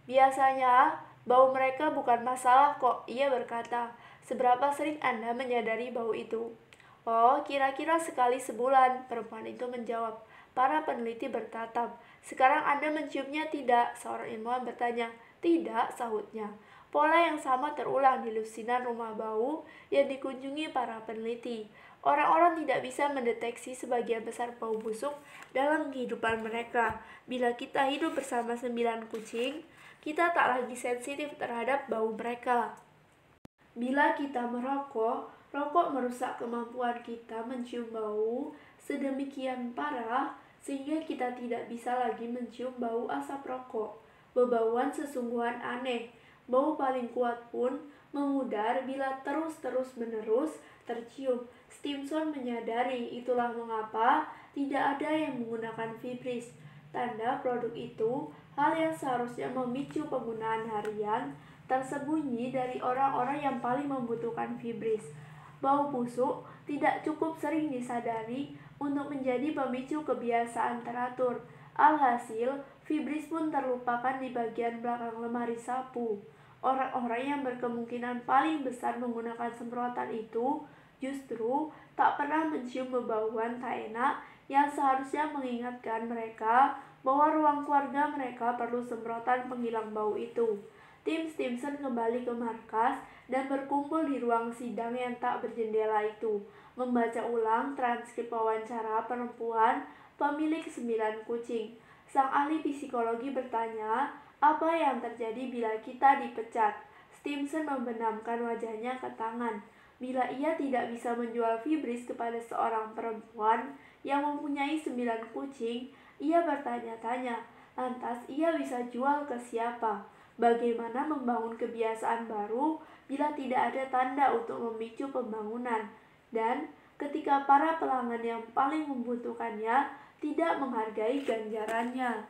S1: Biasanya, bau mereka bukan masalah kok, ia berkata. Seberapa sering Anda menyadari bau itu? Oh, kira-kira sekali sebulan, perempuan itu menjawab. Para peneliti bertatap. Sekarang Anda menciumnya tidak? Seorang ilmuwan bertanya. Tidak, sahutnya. Pola yang sama terulang di lusinan rumah bau yang dikunjungi para peneliti. Orang-orang tidak bisa mendeteksi sebagian besar bau busuk dalam kehidupan mereka. Bila kita hidup bersama 9 kucing, kita tak lagi sensitif terhadap bau mereka. Bila kita merokok, rokok merusak kemampuan kita mencium bau sedemikian parah sehingga kita tidak bisa lagi mencium bau asap rokok. Bebauan sesungguhan aneh. Bau paling kuat pun memudar bila terus-menerus tercium. Stimson menyadari itulah mengapa tidak ada yang menggunakan fibris. Tanda produk itu, hal yang seharusnya memicu penggunaan harian, tersembunyi dari orang-orang yang paling membutuhkan fibris. Bau busuk tidak cukup sering disadari untuk menjadi pemicu kebiasaan teratur. Alhasil, fibris pun terlupakan di bagian belakang lemari sapu. Orang-orang yang berkemungkinan paling besar menggunakan semprotan itu justru tak pernah mencium bebauan tak enak yang seharusnya mengingatkan mereka bahwa ruang keluarga mereka perlu semprotan penghilang bau itu. Tim Stimson kembali ke markas dan berkumpul di ruang sidang yang tak berjendela itu, membaca ulang transkrip wawancara perempuan pemilik 9 kucing. Sang ahli psikologi bertanya, apa yang terjadi bila kita dipecat? Stimson membenamkan wajahnya ke tangan. Bila ia tidak bisa menjual Fibris kepada seorang perempuan yang mempunyai 9 kucing, ia bertanya-tanya, lantas ia bisa jual ke siapa? Bagaimana membangun kebiasaan baru bila tidak ada tanda untuk memicu pembangunan? Dan ketika para pelanggan yang paling membutuhkannya tidak menghargai ganjarannya.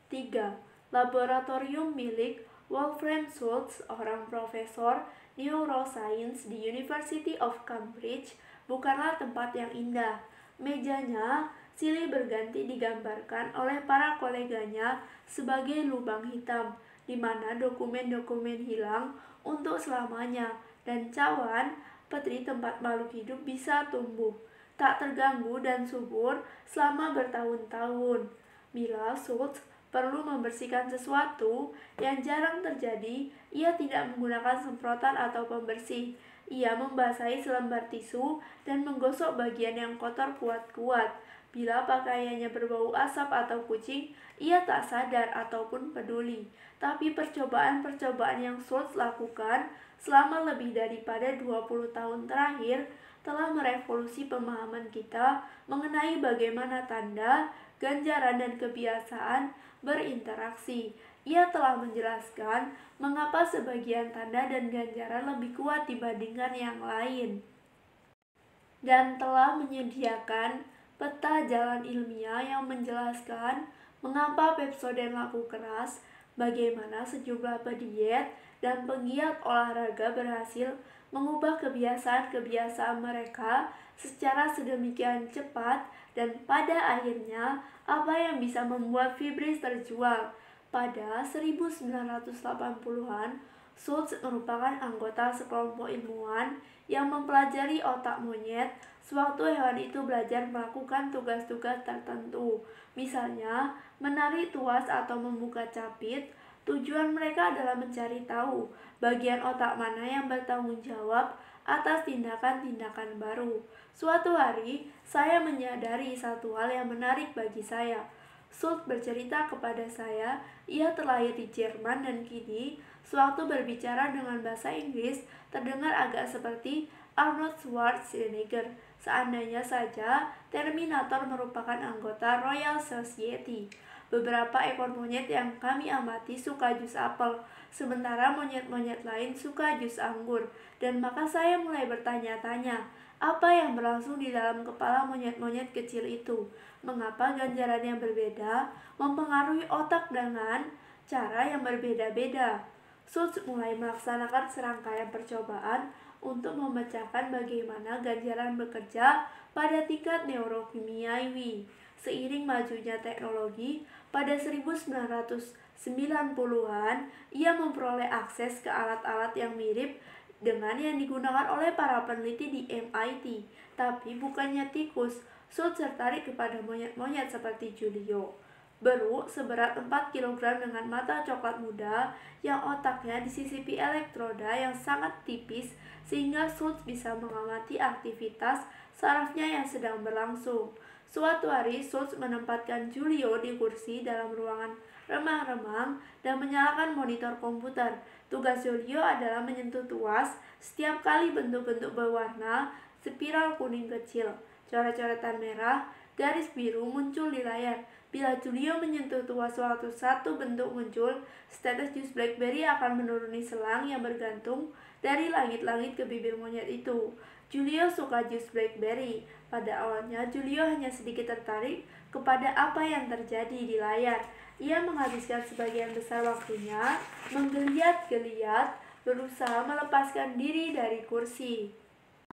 S1: 3. Laboratorium milik Wolfram Schultz, orang profesor neuroscience di University of Cambridge, bukanlah tempat yang indah. Mejanya silih berganti digambarkan oleh para koleganya sebagai lubang hitam, di mana dokumen-dokumen hilang untuk selamanya, dan cawan peti tempat makhluk hidup bisa tumbuh, tak terganggu dan subur selama bertahun-tahun. Bila Schultz perlu membersihkan sesuatu yang jarang terjadi, ia tidak menggunakan semprotan atau pembersih. Ia membasahi selembar tisu dan menggosok bagian yang kotor kuat-kuat. Bila pakaiannya berbau asap atau kucing, ia tak sadar ataupun peduli. Tapi percobaan-percobaan yang Schultz lakukan selama lebih daripada 20 tahun terakhir telah merevolusi pemahaman kita mengenai bagaimana tanda, ganjaran, dan kebiasaan berinteraksi. Ia telah menjelaskan mengapa sebagian tanda dan ganjaran lebih kuat dibandingkan yang lain, dan telah menyediakan peta jalan ilmiah yang menjelaskan mengapa Pepsodent laku keras, bagaimana sejumlah pediet dan penggiat olahraga berhasil mengubah kebiasaan-kebiasaan mereka secara sedemikian cepat, dan pada akhirnya apa yang bisa membuat Fibris terjual. Pada 1980-an, Schultz merupakan anggota sekelompok ilmuwan yang mempelajari otak monyet sewaktu hewan itu belajar melakukan tugas-tugas tertentu, misalnya menarik tuas atau membuka capit. Tujuan mereka adalah mencari tahu bagian otak mana yang bertanggung jawab atas tindakan-tindakan baru. Suatu hari, saya menyadari satu hal yang menarik bagi saya. Schultz bercerita kepada saya, ia terlahir di Jerman dan kini, sewaktu berbicara dengan bahasa Inggris, terdengar agak seperti Arnold Schwarzenegger. Seandainya saja Terminator merupakan anggota Royal Society. Beberapa ekor monyet yang kami amati suka jus apel, sementara monyet-monyet lain suka jus anggur. Dan maka saya mulai bertanya-tanya, apa yang berlangsung di dalam kepala monyet-monyet kecil itu? Mengapa ganjaran yang berbeda mempengaruhi otak dengan cara yang berbeda-beda? Schultz mulai melaksanakan serangkaian percobaan untuk memecahkan bagaimana ganjaran bekerja pada tingkat neurokimiawi. Seiring majunya teknologi, pada 1990-an, ia memperoleh akses ke alat-alat yang mirip dengan yang digunakan oleh para peneliti di MIT. Tapi bukannya tikus, Schultz tertarik kepada monyet-monyet seperti Julio. Beruk seberat 4 kg dengan mata coklat muda yang otaknya disisipi elektroda yang sangat tipis sehingga Schultz bisa mengamati aktivitas sarafnya yang sedang berlangsung. Suatu hari, Schultz menempatkan Julio di kursi dalam ruangan remang-remang dan menyalakan monitor komputer. Tugas Julio adalah menyentuh tuas setiap kali bentuk-bentuk berwarna spiral kuning kecil, coret-coretan merah, garis biru muncul di layar. Bila Julio menyentuh tuas suatu satu bentuk muncul, setetes jus blackberry akan menuruni selang yang bergantung dari langit-langit ke bibir monyet itu. Julio suka jus blackberry. Pada awalnya, Julio hanya sedikit tertarik kepada apa yang terjadi di layar. Ia menghabiskan sebagian besar waktunya menggeliat-geliat, berusaha melepaskan diri dari kursi.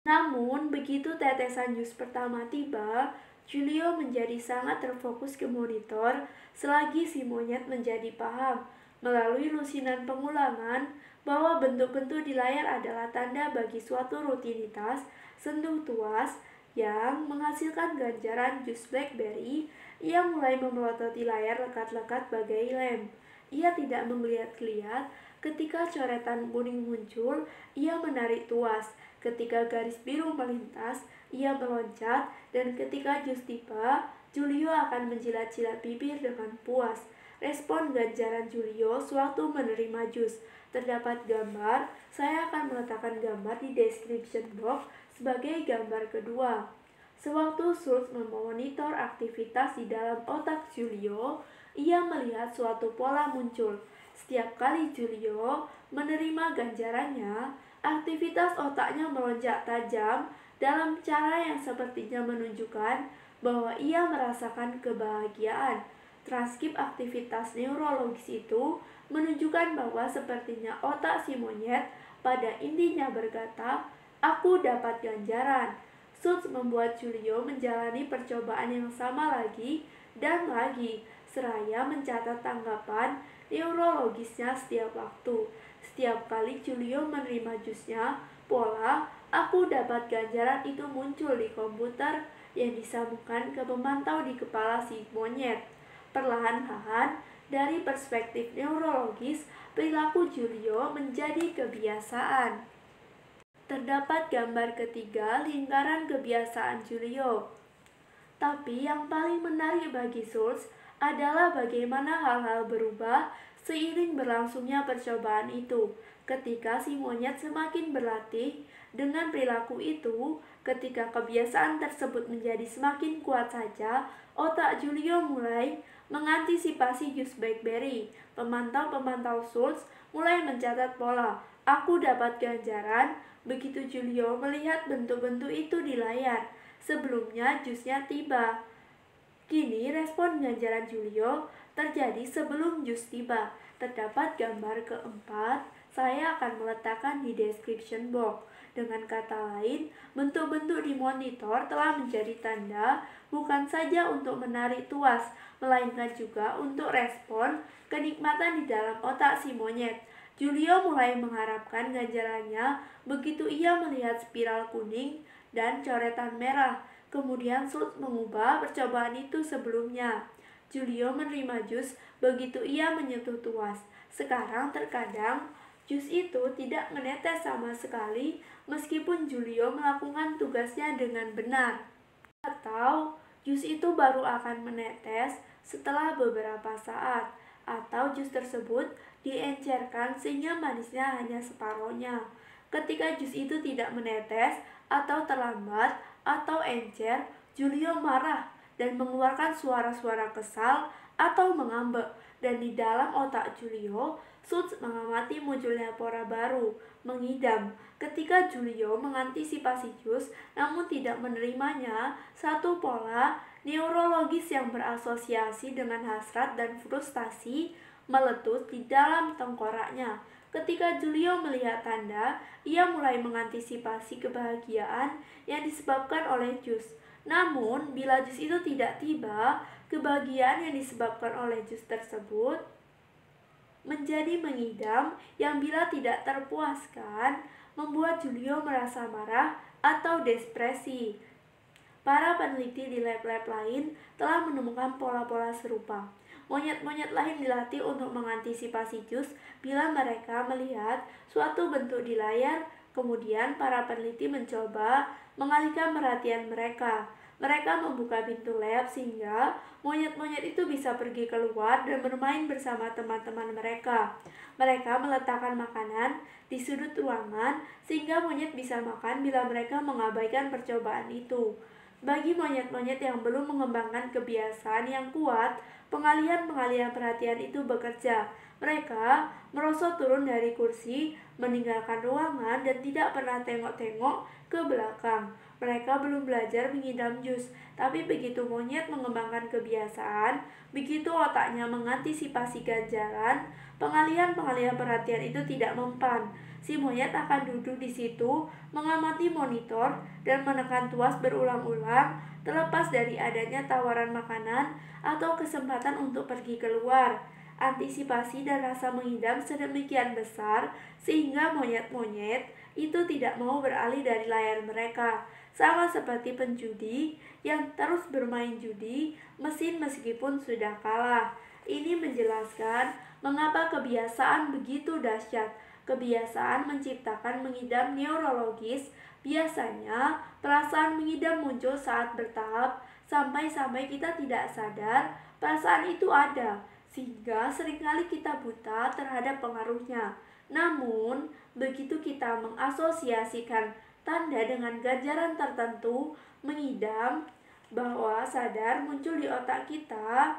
S1: Namun, begitu tetesan jus pertama tiba, Julio menjadi sangat terfokus ke monitor selagi si monyet menjadi paham melalui lusinan pengulangan bahwa bentuk-bentuk di layar adalah tanda bagi suatu rutinitas sentuh tuas yang menghasilkan ganjaran jus blackberry. Ia mulai memelototi layar lekat-lekat bagai lem. Ia tidak menggeliat-geliat. Ketika coretan kuning muncul, ia menarik tuas. Ketika garis biru melintas, ia meloncat. Dan ketika jus tiba, Julio akan menjilat-jilat bibir dengan puas. Respon ganjaran Julio sewaktu menerima jus. Terdapat gambar, saya akan meletakkan gambar di description box sebagai gambar kedua. Sewaktu Schultz memonitor aktivitas di dalam otak Julio, ia melihat suatu pola muncul. Setiap kali Julio menerima ganjarannya, aktivitas otaknya melonjak tajam dalam cara yang sepertinya menunjukkan bahwa ia merasakan kebahagiaan. Transkrip aktivitas neurologis itu menunjukkan bahwa sepertinya otak si monyet pada intinya berkata, "Aku dapat ganjaran." Schultz membuat Julio menjalani percobaan yang sama lagi dan lagi, seraya mencatat tanggapan neurologisnya setiap waktu. Setiap kali Julio menerima jusnya, pola "aku dapat ganjaran" itu muncul di komputer yang disambungkan ke pemantau di kepala si monyet. Perlahan-lahan, dari perspektif neurologis, perilaku Julio menjadi kebiasaan. Terdapat gambar ketiga lingkaran kebiasaan Julio. Tapi yang paling menarik bagi Schultz adalah bagaimana hal-hal berubah seiring berlangsungnya percobaan itu. Ketika si monyet semakin berlatih dengan perilaku itu, ketika kebiasaan tersebut menjadi semakin kuat saja, otak Julio mulai mengantisipasi jus blackberry. Pemantau-pemantau Schultz mulai mencatat pola "aku dapat ganjaran" begitu Julio melihat bentuk-bentuk itu di layar. Sebelumnya jusnya tiba. Kini respon ganjaran Julio terjadi sebelum jus tiba. Terdapat gambar keempat, saya akan meletakkan di description box. Dengan kata lain, bentuk-bentuk di monitor telah menjadi tanda bukan saja untuk menarik tuas, melainkan juga untuk respon kenikmatan di dalam otak si monyet. Julio mulai mengharapkan ganjarannya begitu ia melihat spiral kuning dan coretan merah. Kemudian Schultz mengubah percobaan itu sebelumnya. Julio menerima jus begitu ia menyentuh tuas. Sekarang terkadang jus itu tidak menetes sama sekali meskipun Julio melakukan tugasnya dengan benar. Atau jus itu baru akan menetes setelah beberapa saat. Atau jus tersebut diencerkan sehingga manisnya hanya separohnya. Ketika jus itu tidak menetes atau terlambat atau encer, Julio marah dan mengeluarkan suara-suara kesal atau mengambek. Dan di dalam otak Julio, Schultz mengamati munculnya pora baru, mengidam. Ketika Julio mengantisipasi jus namun tidak menerimanya, satu pola neurologis yang berasosiasi dengan hasrat dan frustasi meletus di dalam tengkoraknya. Ketika Julio melihat tanda, ia mulai mengantisipasi kebahagiaan yang disebabkan oleh jus. Namun, bila jus itu tidak tiba, kebahagiaan yang disebabkan oleh jus tersebut menjadi mengidam yang bila tidak terpuaskan membuat Julio merasa marah atau depresi. Para peneliti di lab-lab lain telah menemukan pola-pola serupa. Monyet-monyet lain dilatih untuk mengantisipasi jus bila mereka melihat suatu bentuk di layar. Kemudian para peneliti mencoba mengalihkan perhatian mereka. Mereka membuka pintu lab sehingga monyet-monyet itu bisa pergi keluar dan bermain bersama teman-teman mereka. Mereka meletakkan makanan di sudut ruangan sehingga monyet bisa makan bila mereka mengabaikan percobaan itu. Bagi monyet-monyet yang belum mengembangkan kebiasaan yang kuat, pengalihan-pengalihan perhatian itu bekerja. Mereka merosot turun dari kursi, meninggalkan ruangan, dan tidak pernah tengok-tengok ke belakang. Mereka belum belajar mengidam jus, tapi begitu monyet mengembangkan kebiasaan, begitu otaknya mengantisipasi ganjaran, pengalihan-pengalihan perhatian itu tidak mempan. Si monyet akan duduk di situ, mengamati monitor, dan menekan tuas berulang-ulang, terlepas dari adanya tawaran makanan atau kesempatan untuk pergi keluar. Antisipasi dan rasa mengidam sedemikian besar sehingga monyet-monyet itu tidak mau beralih dari layar mereka. Sama seperti penjudi yang terus bermain judi mesin meskipun sudah kalah. Ini menjelaskan mengapa kebiasaan begitu dahsyat. Kebiasaan menciptakan mengidam neurologis. Biasanya, perasaan mengidam muncul saat bertahap sampai-sampai kita tidak sadar perasaan itu ada, sehingga seringkali kita buta terhadap pengaruhnya. Namun, begitu kita mengasosiasikan tanda dengan ganjaran tertentu, mengidam, bahwa sadar muncul di otak kita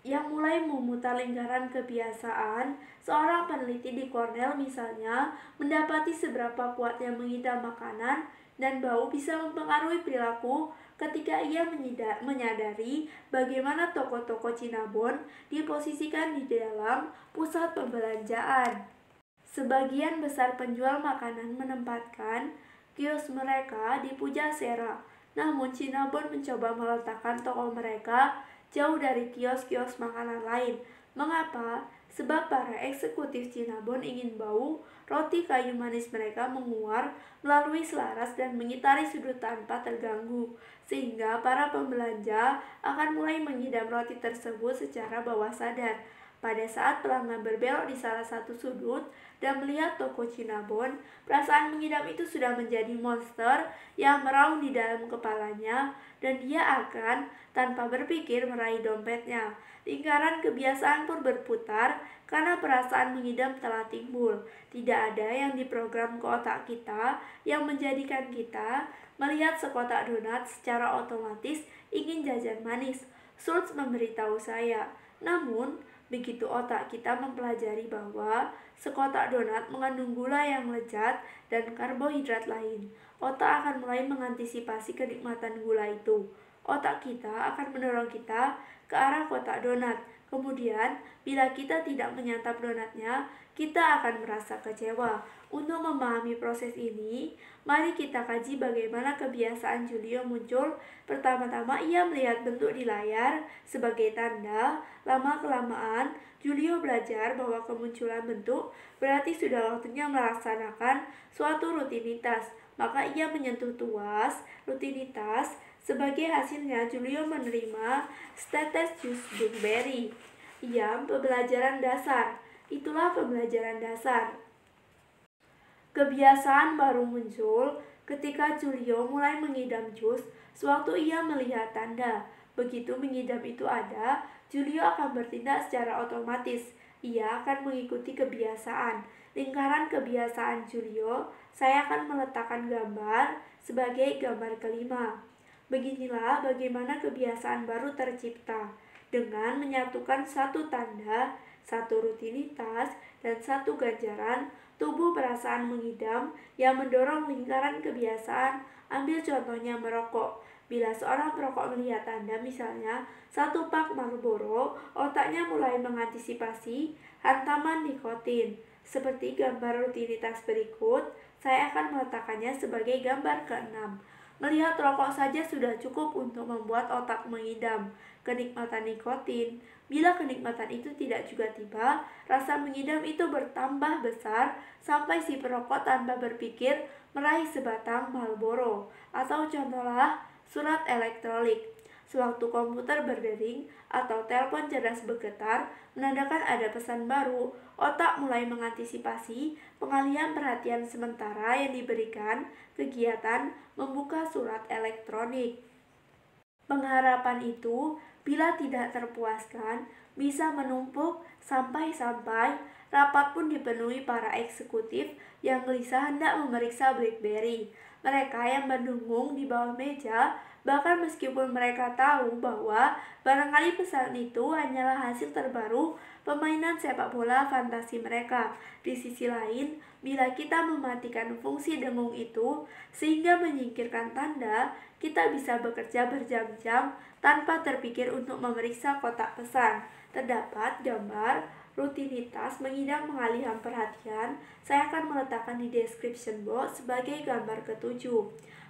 S1: yang mulai memutar lingkaran kebiasaan. Seorang peneliti di Cornell misalnya mendapati seberapa kuatnya mengidam makanan dan bau bisa mempengaruhi perilaku ketika ia menyadari bagaimana toko-toko Cinnabon diposisikan di dalam pusat perbelanjaan. Sebagian besar penjual makanan menempatkan kios mereka di Pujasera, namun Cinnabon mencoba meletakkan toko mereka jauh dari kios-kios makanan lain. Mengapa? Sebab para eksekutif Cinnabon ingin bau roti kayu manis mereka menguar melalui selaras dan mengitari sudut tanpa terganggu, sehingga para pembelanja akan mulai mengidam roti tersebut secara bawah sadar. Pada saat pelanggan berbelok di salah satu sudut dan melihat toko Cinnabon, perasaan mengidam itu sudah menjadi monster yang meraung di dalam kepalanya, dan dia akan tanpa berpikir meraih dompetnya. Lingkaran kebiasaan pun berputar karena perasaan mengidam telah timbul. Tidak ada yang diprogram ke otak kita yang menjadikan kita melihat sekotak donat secara otomatis ingin jajan manis. Schultz memberitahu saya. Namun, begitu otak kita mempelajari bahwa sekotak donat mengandung gula yang lezat dan karbohidrat lain, otak akan mulai mengantisipasi kenikmatan gula itu. Otak kita akan mendorong kita ke arah kotak donat. Kemudian, bila kita tidak menyantap donatnya, kita akan merasa kecewa. Untuk memahami proses ini, mari kita kaji bagaimana kebiasaan Julio muncul. Pertama-tama ia melihat bentuk di layar sebagai tanda. Lama-kelamaan, Julio belajar bahwa kemunculan bentuk berarti sudah waktunya melaksanakan suatu rutinitas. Maka ia menyentuh tuas rutinitas. Sebagai hasilnya, Julio menerima status jus blueberry. Pembelajaran dasar. Itulah pembelajaran dasar. Kebiasaan baru muncul ketika Julio mulai mengidam jus sewaktu ia melihat tanda. Begitu mengidam itu ada, Julio akan bertindak secara otomatis. Ia akan mengikuti kebiasaan. Lingkaran kebiasaan Julio, saya akan meletakkan gambar sebagai gambar kelima. Beginilah bagaimana kebiasaan baru tercipta. Dengan menyatukan satu tanda, satu rutinitas, dan satu ganjaran, tubuh perasaan mengidam yang mendorong lingkaran kebiasaan. Ambil contohnya merokok. Bila seorang perokok melihat tanda misalnya satu pak Marlboro, otaknya mulai mengantisipasi hantaman nikotin. Seperti gambar rutinitas berikut, saya akan meletakkannya sebagai gambar ke-6. Melihat rokok saja sudah cukup untuk membuat otak mengidam kenikmatan nikotin. Bila kenikmatan itu tidak juga tiba, rasa mengidam itu bertambah besar sampai si perokok tanpa berpikir meraih sebatang Marlboro. Atau contohlah surat elektronik. Sewaktu komputer berdering atau telepon cerdas bergetar menandakan ada pesan baru, otak mulai mengantisipasi pengalihan perhatian sementara yang diberikan kegiatan membuka surat elektronik. Pengharapan itu, bila tidak terpuaskan, bisa menumpuk sampai-sampai rapat pun dipenuhi para eksekutif yang gelisah hendak memeriksa BlackBerry. Mereka yang berdengung di bawah meja, bahkan meskipun mereka tahu bahwa barangkali pesan itu hanyalah hasil terbaru permainan sepak bola fantasi mereka. Di sisi lain, bila kita mematikan fungsi dengung itu sehingga menyingkirkan tanda, kita bisa bekerja berjam-jam tanpa terpikir untuk memeriksa kotak pesan. Terdapat gambar rutinitas mengidam pengalihan perhatian. Saya akan meletakkan di description box sebagai gambar ke-7.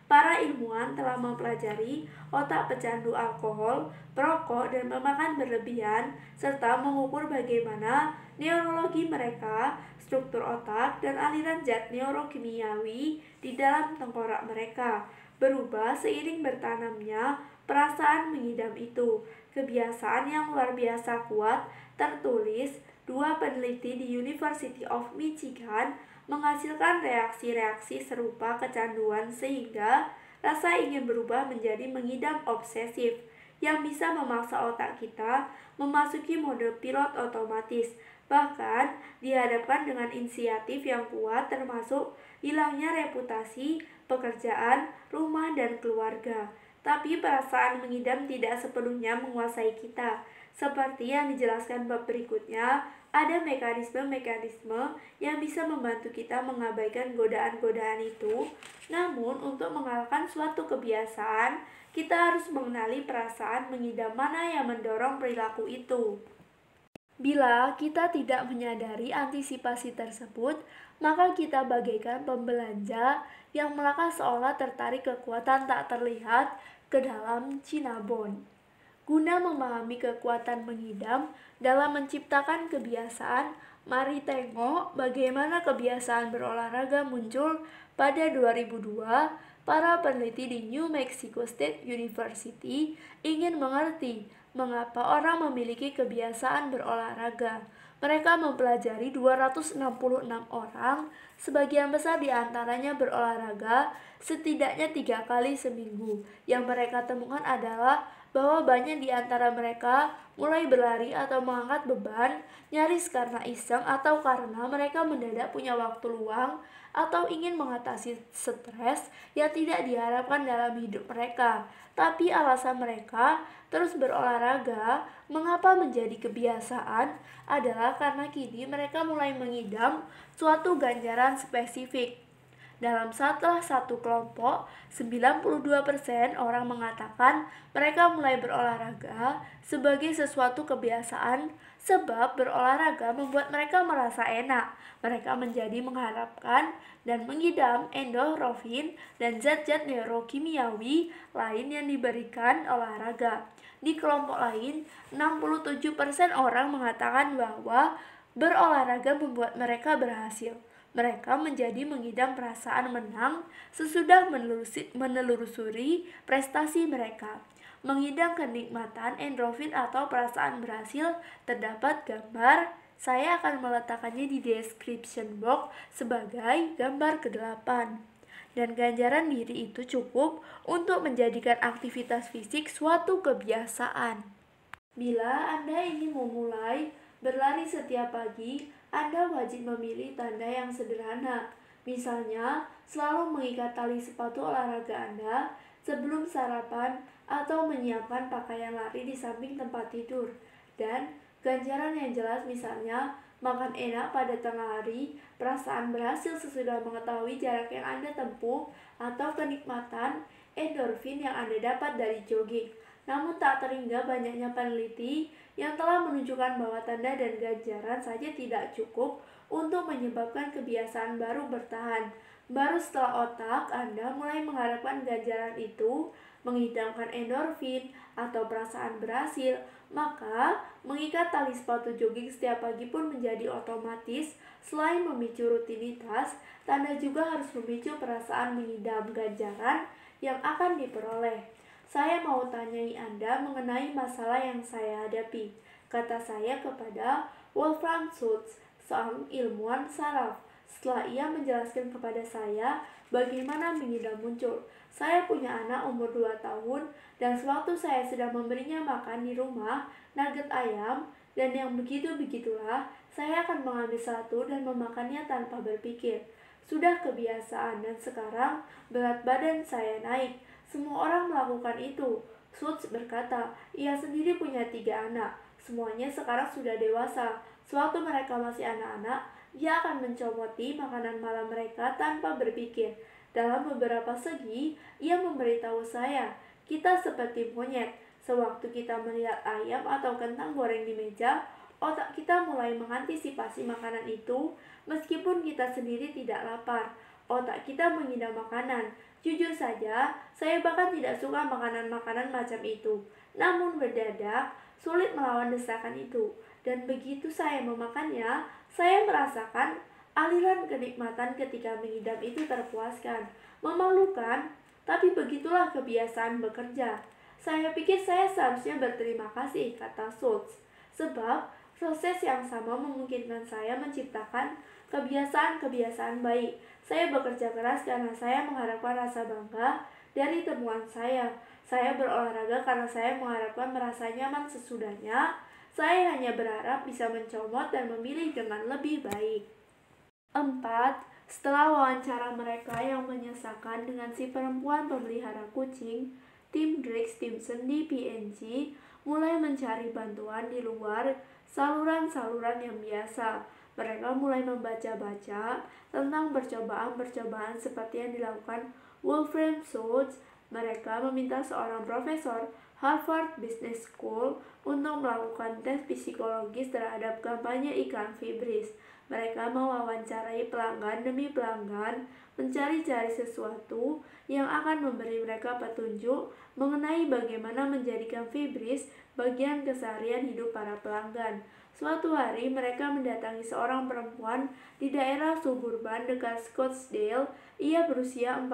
S1: Para ilmuwan telah mempelajari otak pecandu alkohol, perokok, dan pemakan berlebihan, serta mengukur bagaimana neurologi mereka, struktur otak, dan aliran zat neurokimiawi di dalam tengkorak mereka berubah seiring bertanamnya perasaan mengidam itu. Kebiasaan yang luar biasa kuat, tertulis, dua peneliti di University of Michigan menghasilkan reaksi-reaksi serupa kecanduan sehingga rasa ingin berubah menjadi mengidam obsesif yang bisa memaksa otak kita memasuki mode pilot otomatis. Bahkan dihadapkan dengan inisiatif yang kuat termasuk hilangnya reputasi, pekerjaan, rumah, dan keluarga. Tapi perasaan mengidam tidak sepenuhnya menguasai kita. Seperti yang dijelaskan bab berikutnya, ada mekanisme-mekanisme yang bisa membantu kita mengabaikan godaan-godaan itu. Namun, untuk mengalahkan suatu kebiasaan, kita harus mengenali perasaan mengidam mana yang mendorong perilaku itu. Bila kita tidak menyadari antisipasi tersebut, maka kita bagaikan pembelanja yang melangkah seolah tertarik kekuatan tak terlihat ke dalam Cinnabon. Guna memahami kekuatan mengidam dalam menciptakan kebiasaan, mari tengok bagaimana kebiasaan berolahraga muncul pada 2002. Para peneliti di New Mexico State University ingin mengerti mengapa orang memiliki kebiasaan berolahraga. Mereka mempelajari 266 orang, sebagian besar di antaranya berolahraga setidaknya 3 kali seminggu. Yang mereka temukan adalah bahwa banyak di antara mereka mulai berlari atau mengangkat beban, nyaris karena iseng atau karena mereka mendadak punya waktu luang atau ingin mengatasi stres yang tidak diharapkan dalam hidup mereka. Tapi alasan mereka terus berolahraga mengapa menjadi kebiasaan adalah karena kini mereka mulai mengidam suatu ganjaran spesifik. Dalam salah satu kelompok, 92% orang mengatakan mereka mulai berolahraga sebagai sesuatu kebiasaan sebab berolahraga membuat mereka merasa enak. Mereka menjadi mengharapkan dan mengidam endorfin dan zat-zat neurokimiawi lain yang diberikan olahraga. Di kelompok lain, 67% orang mengatakan bahwa berolahraga membuat mereka berhasil. Mereka menjadi mengidam perasaan menang sesudah menelusuri prestasi mereka. Mengidam kenikmatan endorfin atau perasaan berhasil terdapat gambar. Saya akan meletakkannya di description box sebagai gambar ke-8. Dan ganjaran diri itu cukup untuk menjadikan aktivitas fisik suatu kebiasaan. Bila Anda ingin memulai berlari setiap pagi, Anda wajib memilih tanda yang sederhana. Misalnya, selalu mengikat tali sepatu olahraga Anda sebelum sarapan atau menyiapkan pakaian lari di samping tempat tidur. Dan ganjaran yang jelas misalnya makan enak pada tengah hari, perasaan berhasil sesudah mengetahui jarak yang Anda tempuh, atau kenikmatan endorfin yang Anda dapat dari jogging. Namun tak terhingga banyaknya peneliti yang telah menunjukkan bahwa tanda dan ganjaran saja tidak cukup untuk menyebabkan kebiasaan baru bertahan. Baru setelah otak Anda mulai mengharapkan ganjaran itu, mengidamkan endorfin atau perasaan berhasil, maka mengikat tali sepatu jogging setiap pagi pun menjadi otomatis. Selain memicu rutinitas, tanda juga harus memicu perasaan mengidam ganjaran yang akan diperoleh. Saya mau tanyai Anda mengenai masalah yang saya hadapi, kata saya kepada Wolfram Schultz, seorang ilmuwan saraf. Setelah ia menjelaskan kepada saya bagaimana mengidam muncul. Saya punya anak umur 2 tahun dan sewaktu saya sedang memberinya makan di rumah nugget ayam dan yang begitu-begitulah, saya akan mengambil satu dan memakannya tanpa berpikir. Sudah kebiasaan dan sekarang berat badan saya naik. Semua orang melakukan itu. Schultz berkata, ia sendiri punya 3 anak. Semuanya sekarang sudah dewasa. Sewaktu mereka masih anak-anak, dia akan mencomoti makanan malam mereka tanpa berpikir. Dalam beberapa segi, ia memberitahu saya, kita seperti monyet. Sewaktu kita melihat ayam atau kentang goreng di meja, otak kita mulai mengantisipasi makanan itu, meskipun kita sendiri tidak lapar. Otak kita mengidam makanan. Jujur saja, saya bahkan tidak suka makanan-makanan macam itu. Namun mendadak, sulit melawan desakan itu. Dan begitu saya memakannya, saya merasakan aliran kenikmatan ketika mengidam itu terpuaskan. Memalukan, tapi begitulah kebiasaan bekerja. Saya pikir saya seharusnya berterima kasih, kata Schultz, sebab proses yang sama memungkinkan saya menciptakan kebiasaan-kebiasaan baik. Saya bekerja keras karena saya mengharapkan rasa bangga dari temuan saya. Saya berolahraga karena saya mengharapkan merasa nyaman sesudahnya. Saya hanya berharap bisa mencomot dan memilih dengan lebih baik. 4. Setelah wawancara mereka yang menyesakan dengan si perempuan pemelihara kucing, tim Drake Stimson di P&G mulai mencari bantuan di luar saluran-saluran yang biasa. Mereka mulai membaca-baca tentang percobaan-percobaan seperti yang dilakukan Wolfram Schultz. Mereka meminta seorang profesor Harvard Business School untuk melakukan tes psikologis terhadap kampanye iklan Fibris. Mereka mewawancarai pelanggan demi pelanggan, mencari-cari sesuatu yang akan memberi mereka petunjuk mengenai bagaimana menjadikan Fibris bagian keseharian hidup para pelanggan. Suatu hari mereka mendatangi seorang perempuan di daerah suburban dekat Scottsdale. Ia berusia 40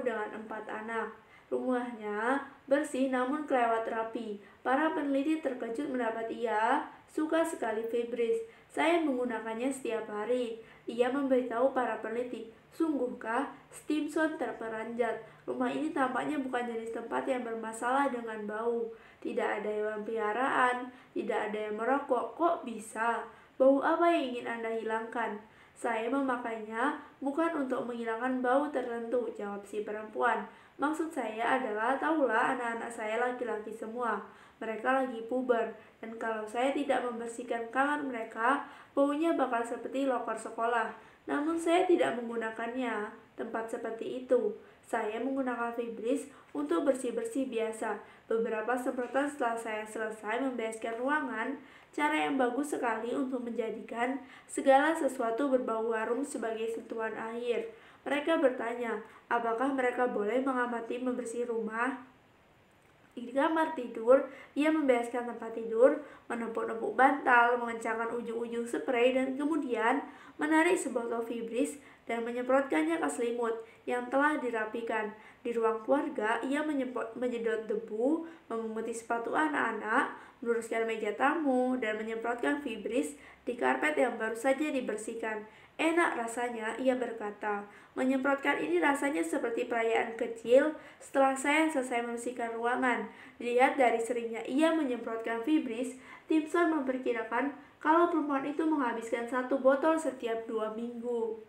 S1: dengan 4 anak. Rumahnya bersih namun kelewat rapi. Para peneliti terkejut mendapat ia suka sekali Fibris. Saya menggunakannya setiap hari. Ia memberitahu para peneliti. Sungguhkah? Stimson terperanjat. Rumah ini tampaknya bukan jenis tempat yang bermasalah dengan bau. Tidak ada hewan peliharaan, tidak ada yang merokok. Kok bisa? Bau apa yang ingin Anda hilangkan? Saya memakainya bukan untuk menghilangkan bau tertentu, jawab si perempuan. Maksud saya adalah, tahulah anak-anak saya laki-laki semua. Mereka lagi puber, dan kalau saya tidak membersihkan kamar mereka, baunya bakal seperti loker sekolah. Namun saya tidak menggunakannya tempat seperti itu. Saya menggunakan Fibris untuk bersih-bersih biasa. Beberapa semprotan setelah saya selesai membereskan ruangan, cara yang bagus sekali untuk menjadikan segala sesuatu berbau harum sebagai sentuhan akhir. Mereka bertanya, apakah mereka boleh mengamati membersih rumah? Di kamar tidur, ia membereskan tempat tidur, menepuk-nepuk bantal, mengencangkan ujung-ujung spray, dan kemudian menarik sebotol Fibris dan menyemprotkannya ke selimut yang telah dirapikan. Di ruang keluarga, ia menyedot debu, memunguti sepatu anak-anak, meluruskan meja tamu, dan menyemprotkan Fibris di karpet yang baru saja dibersihkan. Enak rasanya, ia berkata. Menyemprotkan ini rasanya seperti perayaan kecil setelah saya selesai membersihkan ruangan. Dilihat dari seringnya ia menyemprotkan Fibris, Stimson memperkirakan kalau perempuan itu menghabiskan 1 botol setiap 2 minggu.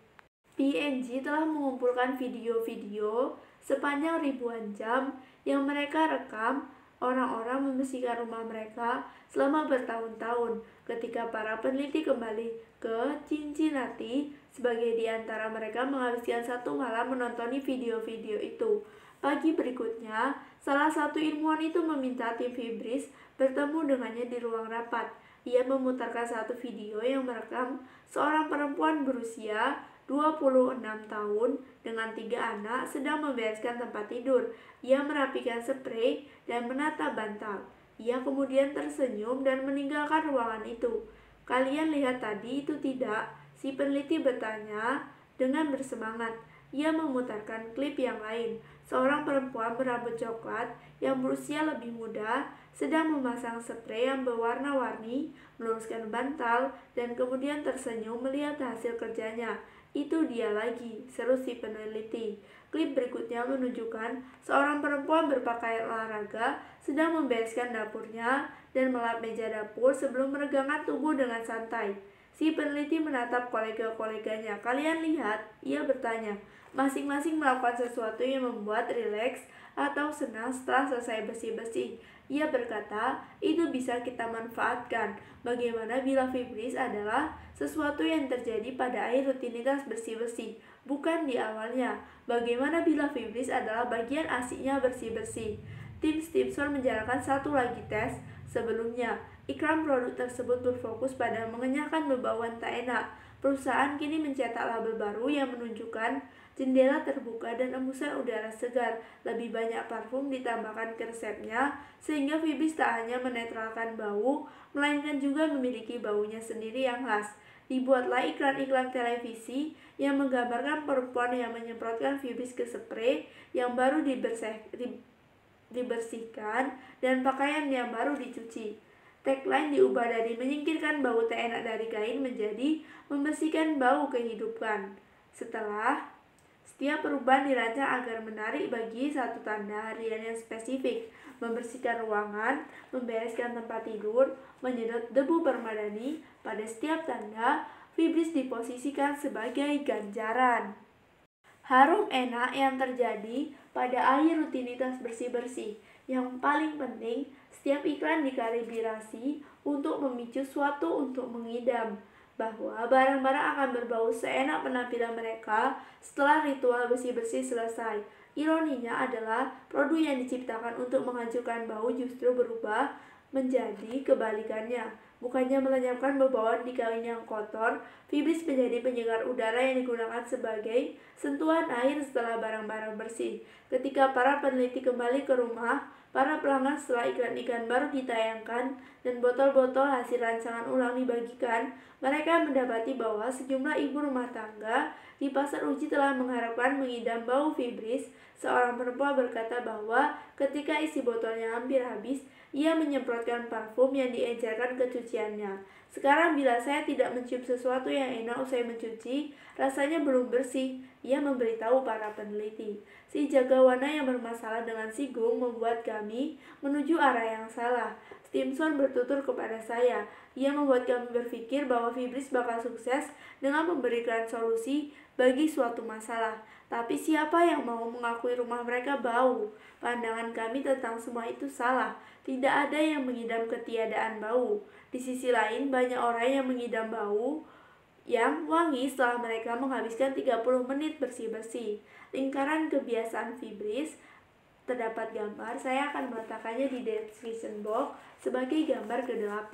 S1: P&G telah mengumpulkan video-video sepanjang ribuan jam yang mereka rekam orang-orang membersihkan rumah mereka selama bertahun-tahun. Ketika para peneliti kembali ke Cincinnati, sebagai di antara mereka menghabiskan 1 malam menonton video-video itu. Pagi berikutnya, salah satu ilmuwan itu meminta tim Fibris bertemu dengannya di ruang rapat. Ia memutarkan satu video yang merekam seorang perempuan berusia 26 tahun dengan 3 anak sedang membereskan tempat tidur. Ia merapikan spray dan menata bantal. Ia kemudian tersenyum dan meninggalkan ruangan itu. Kalian lihat tadi itu tidak? Si peneliti bertanya dengan bersemangat. Ia memutarkan klip yang lain. Seorang perempuan berambut coklat yang berusia lebih muda sedang memasang spray yang berwarna-warni, meluruskan bantal, dan kemudian tersenyum melihat hasil kerjanya. Itu dia lagi, seru si peneliti. Klip berikutnya menunjukkan seorang perempuan berpakaian olahraga sedang membereskan dapurnya dan melap meja dapur sebelum meregangkan tubuh dengan santai. Si peneliti menatap kolega-koleganya. Kalian lihat? Ia bertanya. Masing-masing melakukan sesuatu yang membuat rileks atau senang setelah selesai bersih-bersih. Ia berkata, itu bisa kita manfaatkan. Bagaimana bila Fibris adalah sesuatu yang terjadi pada akhir rutinitas bersih-bersih, bukan di awalnya. Bagaimana bila Fibris adalah bagian asiknya bersih-bersih? Tim Stimson menjalankan satu lagi tes sebelumnya. Iklan produk tersebut berfokus pada mengenyahkan bebauan tak enak. Perusahaan kini mencetak label baru yang menunjukkan jendela terbuka dan embusan udara segar. Lebih banyak parfum ditambahkan ke resepnya, sehingga Fibris tak hanya menetralkan bau, melainkan juga memiliki baunya sendiri yang khas. Dibuatlah iklan-iklan televisi yang menggambarkan perempuan yang menyemprotkan Fibris ke spray yang baru dibersihkan, dan pakaian yang baru dicuci. Tagline diubah dari menyingkirkan bau tak enak dari kain menjadi membersihkan bau kehidupan. Setiap perubahan dirancang agar menarik bagi satu tanda harian yang spesifik, membersihkan ruangan, membereskan tempat tidur, menyedot debu permadani. Pada setiap tanda, Fibris diposisikan sebagai ganjaran. Harum enak yang terjadi pada akhir rutinitas bersih-bersih. Yang paling penting, setiap iklan dikalibrasi untuk memicu suatu untuk mengidam, bahwa barang-barang akan berbau seenak penampilan mereka setelah ritual bersih-bersih selesai. Ironinya adalah produk yang diciptakan untuk menghancurkan bau justru berubah menjadi kebalikannya. Bukannya melenyapkan bebauan di kain yang kotor, Fibris menjadi penyegar udara yang digunakan sebagai sentuhan air setelah barang-barang bersih. Ketika para peneliti kembali ke rumah, para pelanggan setelah iklan-iklan baru ditayangkan dan botol-botol hasil rancangan ulang dibagikan, mereka mendapati bahwa sejumlah ibu rumah tangga di pasar uji telah mengharapkan mengidam bau Fibris. Seorang perempuan berkata bahwa ketika isi botolnya hampir habis, ia menyemprotkan parfum yang diejarkan ke cuciannya. Sekarang bila saya tidak mencium sesuatu yang enak usai mencuci, rasanya belum bersih, ia memberitahu para peneliti. Si jagawana yang bermasalah dengan si Gung membuat kami menuju arah yang salah. Stimson bertutur kepada saya. Ia membuat kami berpikir bahwa Fibris bakal sukses dengan memberikan solusi bagi suatu masalah. Tapi siapa yang mau mengakui rumah mereka bau? Pandangan kami tentang semua itu salah. Tidak ada yang mengidam ketiadaan bau. Di sisi lain, banyak orang yang mengidam bau yang wangi setelah mereka menghabiskan 30 menit bersih-bersih. Lingkaran kebiasaan Fibris terdapat gambar, saya akan meletakkannya di description box sebagai gambar ke-8.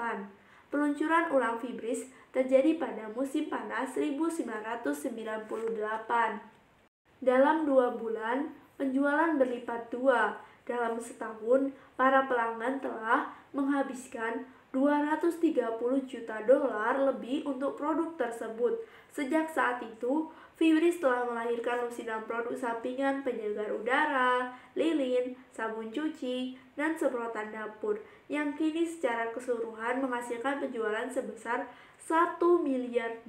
S1: Peluncuran ulang Fibris terjadi pada musim panas 1998. Dalam 2 bulan, penjualan berlipat 2. Dalam setahun, para pelanggan telah menghabiskan $230 juta lebih untuk produk tersebut. Sejak saat itu, Fibris telah melahirkan lusinan produk sampingan penyegar udara, lilin, sabun cuci, dan semprotan dapur, yang kini secara keseluruhan menghasilkan penjualan sebesar $1 miliar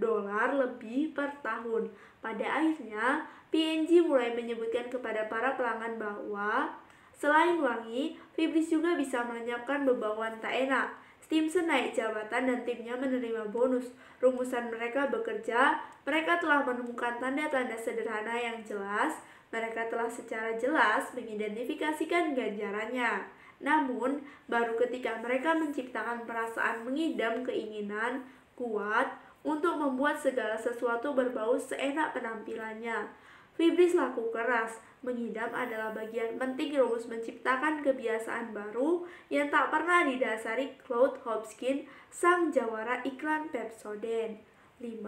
S1: lebih per tahun. Pada akhirnya, P&G mulai menyebutkan kepada para pelanggan bahwa selain wangi, Fibris juga bisa melenyapkan bebauan tak enak. Stimson naik jabatan dan timnya menerima bonus. Rumusan mereka bekerja, mereka telah menemukan tanda-tanda sederhana yang jelas, mereka telah secara jelas mengidentifikasikan ganjarannya. Namun, baru ketika mereka menciptakan perasaan mengidam keinginan kuat untuk membuat segala sesuatu berbau seenak penampilannya. Fibris laku keras. Mengidam adalah bagian penting rumus menciptakan kebiasaan baru yang tak pernah didasari Claude Hopkins, sang jawara iklan Pepsodent. 5.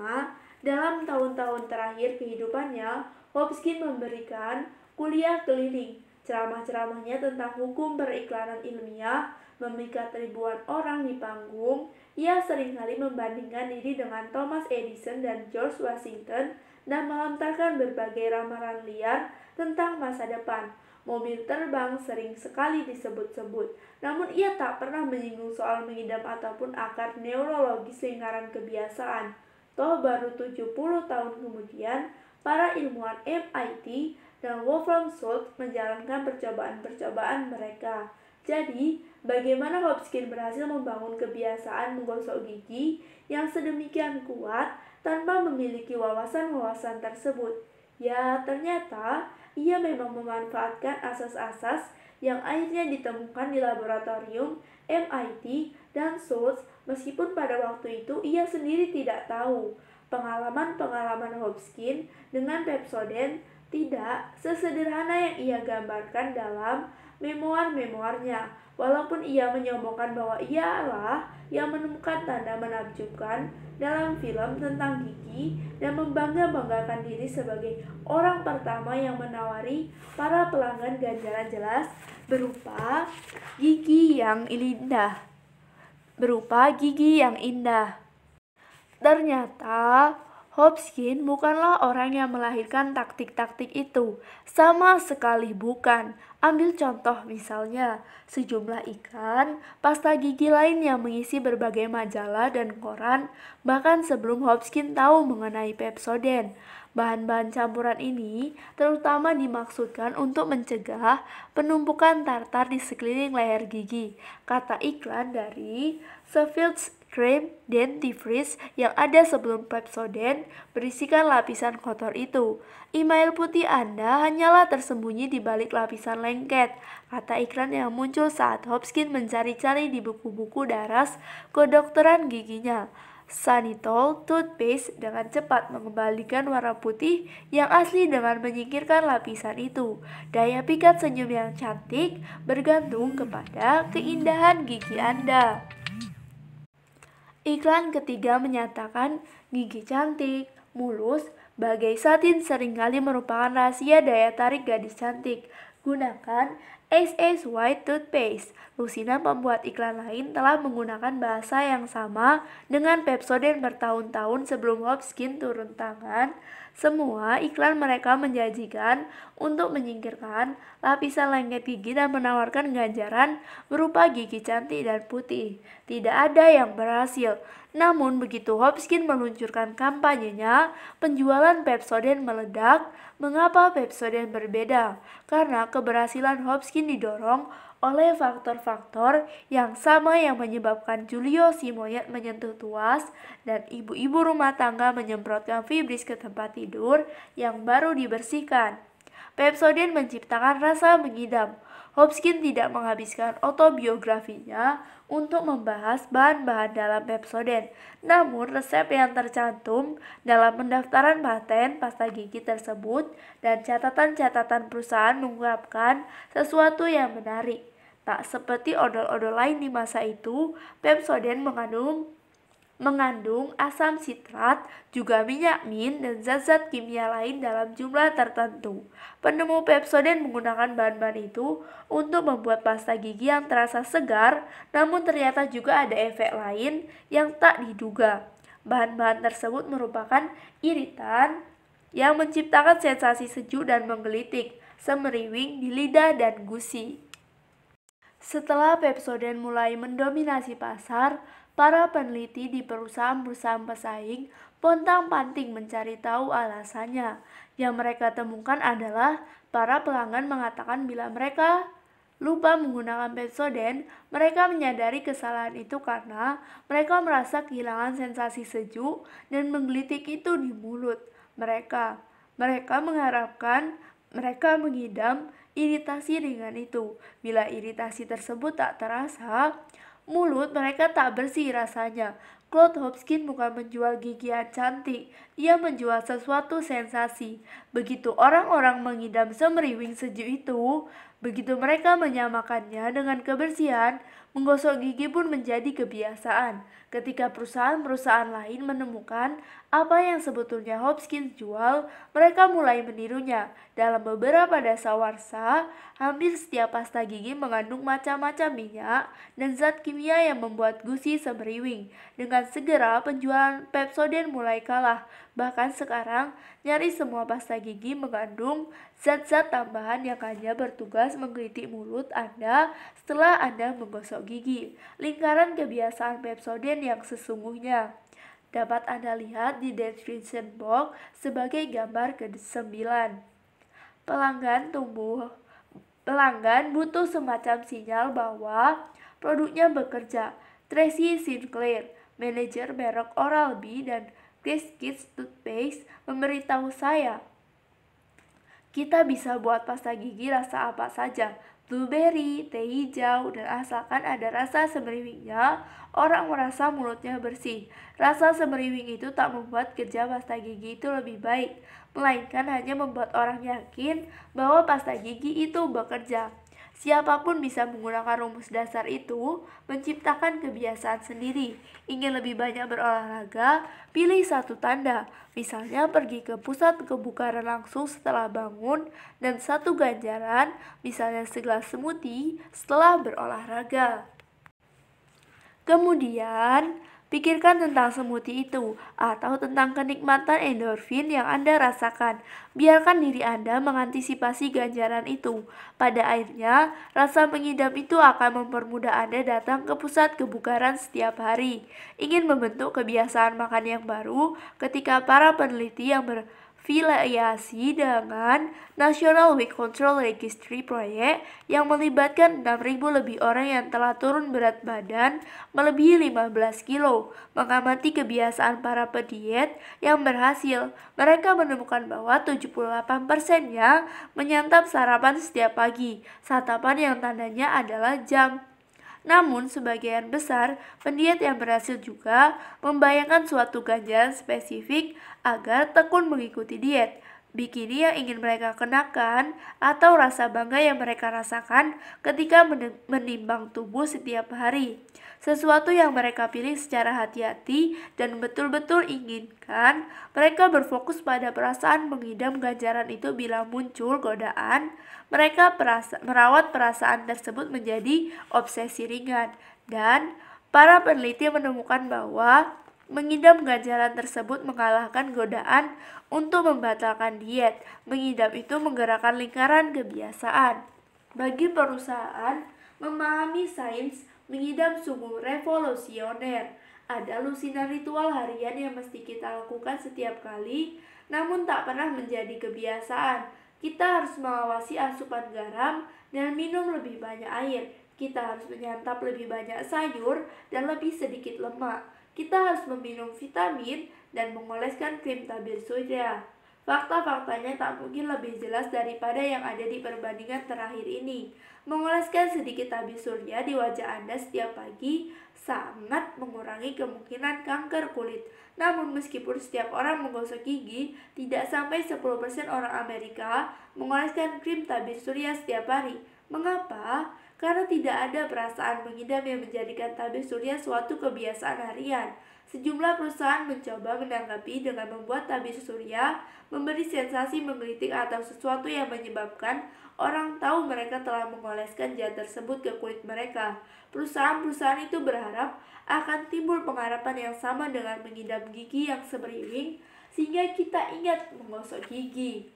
S1: Dalam tahun-tahun terakhir kehidupannya, Hopkins memberikan kuliah keliling. Ceramah-ceramahnya tentang hukum periklanan ilmiah memikat ribuan orang di panggung. Ia seringkali membandingkan diri dengan Thomas Edison dan George Washington dan melontarkan berbagai ramalan liar tentang masa depan. Mobil terbang sering sekali disebut-sebut, namun ia tak pernah menyinggung soal mengidam ataupun akar neurologis lingkaran kebiasaan. Toh baru 70 tahun kemudian, para ilmuwan MIT dan Wolfram Schultz menjalankan percobaan-percobaan mereka. Jadi, bagaimana Hopkins berhasil membangun kebiasaan menggosok gigi yang sedemikian kuat tanpa memiliki wawasan-wawasan tersebut? Ya, ternyata ia memang memanfaatkan asas-asas yang akhirnya ditemukan di laboratorium MIT dan Schultz, meskipun pada waktu itu ia sendiri tidak tahu. Pengalaman-pengalaman Hopkins dengan Pepsodent tidak sesederhana yang ia gambarkan dalam memoar-memoarnya. Walaupun ia menyombongkan bahwa ialah yang menemukan tanda menakjubkan dalam film tentang gigi dan membangga-banggakan diri sebagai orang pertama yang menawari para pelanggan ganjaran jelas berupa gigi yang indah. Ternyata Hopkins bukanlah orang yang melahirkan taktik-taktik itu. Sama sekali bukan. Ambil contoh misalnya, sejumlah iklan, pasta gigi lain yang mengisi berbagai majalah dan koran, bahkan sebelum Hopkins tahu mengenai Pepsodent. Bahan-bahan campuran ini terutama dimaksudkan untuk mencegah penumpukan tartar di sekeliling leher gigi. Kata iklan dari Sheffield Cream Dentifrice yang ada sebelum Pepsodent berisikan lapisan kotor itu. Email putih Anda hanyalah tersembunyi di balik lapisan lengket, kata iklan yang muncul saat Hopkins mencari-cari di buku-buku daras kedokteran giginya. Sanitol toothpaste dengan cepat mengembalikan warna putih yang asli dengan menyingkirkan lapisan itu. Daya pikat senyum yang cantik bergantung kepada keindahan gigi Anda. Iklan ketiga menyatakan gigi cantik, mulus, bagai satin seringkali merupakan rahasia daya tarik gadis cantik. Gunakan SS White Toothpaste. Lucina, pembuat iklan lain, telah menggunakan bahasa yang sama dengan Pepsodent bertahun-tahun sebelum Hopkins turun tangan. Semua iklan mereka menjanjikan untuk menyingkirkan lapisan lengket gigi dan menawarkan ganjaran berupa gigi cantik dan putih. Tidak ada yang berhasil. Namun begitu Hopkins meluncurkan kampanyenya, penjualan Pepsodent meledak. Mengapa Pepsodent berbeda? Karena keberhasilan Hopkins didorong oleh faktor-faktor yang sama yang menyebabkan Julio si monyet menyentuh tuas dan ibu-ibu rumah tangga menyemprotkan vibris ke tempat tidur yang baru dibersihkan. Pepsodent menciptakan rasa mengidam. Hopkins tidak menghabiskan autobiografinya untuk membahas bahan-bahan dalam Pepsodent. Namun resep yang tercantum dalam pendaftaran paten pasta gigi tersebut dan catatan-catatan perusahaan mengungkapkan sesuatu yang menarik. Tak seperti odol-odol lain di masa itu, Pepsodent mengandung asam sitrat, juga minyak mint dan zat-zat kimia lain dalam jumlah tertentu. Penemu Pepsodent menggunakan bahan-bahan itu untuk membuat pasta gigi yang terasa segar, namun ternyata juga ada efek lain yang tak diduga. Bahan-bahan tersebut merupakan iritan yang menciptakan sensasi sejuk dan menggelitik, semeriwing di lidah dan gusi. Setelah Pepsodent mulai mendominasi pasar, para peneliti di perusahaan-perusahaan pesaing pontang-panting mencari tahu alasannya. Yang mereka temukan adalah para pelanggan mengatakan bila mereka lupa menggunakan Pepsodent, mereka menyadari kesalahan itu karena mereka merasa kehilangan sensasi sejuk dan menggelitik itu di mulut mereka. Mereka mengharapkan mereka mengidam iritasi dengan itu. Bila iritasi tersebut tak terasa, mulut mereka tak bersih rasanya. Claude Hopkins bukan menjual gigi yang cantik, ia menjual sesuatu sensasi. Begitu orang-orang mengidam semeriwing sejuk itu, begitu mereka menyamakannya dengan kebersihan, menggosok gigi pun menjadi kebiasaan. Ketika perusahaan-perusahaan lain menemukan apa yang sebetulnya Hopkins jual, mereka mulai menirunya. Dalam beberapa dasawarsa, hampir setiap pasta gigi mengandung macam-macam minyak dan zat kimia yang membuat gusi semeriwing. Dengan segera, penjualan Pepsodent mulai kalah. Bahkan sekarang, nyaris semua pasta gigi mengandung zat-zat tambahan yang hanya bertugas menggelitik mulut Anda setelah Anda menggosok gigi. Lingkaran kebiasaan Pepsodent yang sesungguhnya dapat Anda lihat di description box sebagai gambar ke-9. Pelanggan butuh semacam sinyal bahwa produknya bekerja. Tracy Sinclair, manajer merek Oral-B dan Kids Toothpaste, memberitahu saya, kita bisa buat pasta gigi rasa apa saja, blueberry, teh hijau, dan asalkan ada rasa semeriwingnya, orang merasa mulutnya bersih. Rasa semeriwing itu tak membuat kerja pasta gigi itu lebih baik, melainkan hanya membuat orang yakin bahwa pasta gigi itu bekerja. Siapapun bisa menggunakan rumus dasar itu, menciptakan kebiasaan sendiri. Ingin lebih banyak berolahraga, pilih satu tanda. Misalnya pergi ke pusat kebugaran langsung setelah bangun, dan satu ganjaran, misalnya segelas smoothie setelah berolahraga. Kemudian, Pikirkan tentang smoothie itu atau tentang kenikmatan endorfin yang Anda rasakan. Biarkan diri Anda mengantisipasi ganjaran itu. Pada akhirnya, rasa mengidam itu akan mempermudah Anda datang ke pusat kebugaran setiap hari. Ingin membentuk kebiasaan makan yang baru ketika para peneliti yang berafiliasi dengan National Weight Control Registry Project yang melibatkan 6.000 lebih orang yang telah turun berat badan melebihi 15 kilo, mengamati kebiasaan para pediet yang berhasil. Mereka menemukan bahwa 78%-nya menyantap sarapan setiap pagi, santapan yang tandanya adalah jam. Namun, sebagian besar pendiet yang berhasil juga membayangkan suatu ganjaran spesifik agar tekun mengikuti diet. Bikini yang ingin mereka kenakan atau rasa bangga yang mereka rasakan ketika menimbang tubuh setiap hari. Sesuatu yang mereka pilih secara hati-hati dan betul-betul inginkan. Mereka berfokus pada perasaan mengidam ganjaran itu bila muncul godaan. Mereka merawat perasaan tersebut menjadi obsesi ringan. Dan para peneliti menemukan bahwa mengidam ganjaran tersebut mengalahkan godaan untuk membatalkan diet. Mengidam itu menggerakkan lingkaran kebiasaan. Bagi perusahaan, memahami sains mengidam sungguh revolusioner. Ada lusinan ritual harian yang mesti kita lakukan setiap kali, namun tak pernah menjadi kebiasaan. Kita harus mengawasi asupan garam dan minum lebih banyak air. Kita harus menyantap lebih banyak sayur dan lebih sedikit lemak. Kita harus meminum vitamin dan mengoleskan krim tabir surya. Fakta-faktanya tak mungkin lebih jelas daripada yang ada di perbandingan terakhir ini. Mengoleskan sedikit tabir surya di wajah Anda setiap pagi sangat mengurangi kemungkinan kanker kulit. Namun meskipun setiap orang menggosok gigi, tidak sampai 10% orang Amerika mengoleskan krim tabir surya setiap hari. Mengapa? Karena tidak ada perasaan mengidam yang menjadikan tabir surya suatu kebiasaan harian. Sejumlah perusahaan mencoba menanggapi dengan membuat tabir surya memberi sensasi menggelitik atau sesuatu yang menyebabkan orang tahu mereka telah mengoleskan zat tersebut ke kulit mereka. Perusahaan-perusahaan itu berharap akan timbul pengharapan yang sama dengan mengidam gigi yang seberiring sehingga kita ingat menggosok gigi.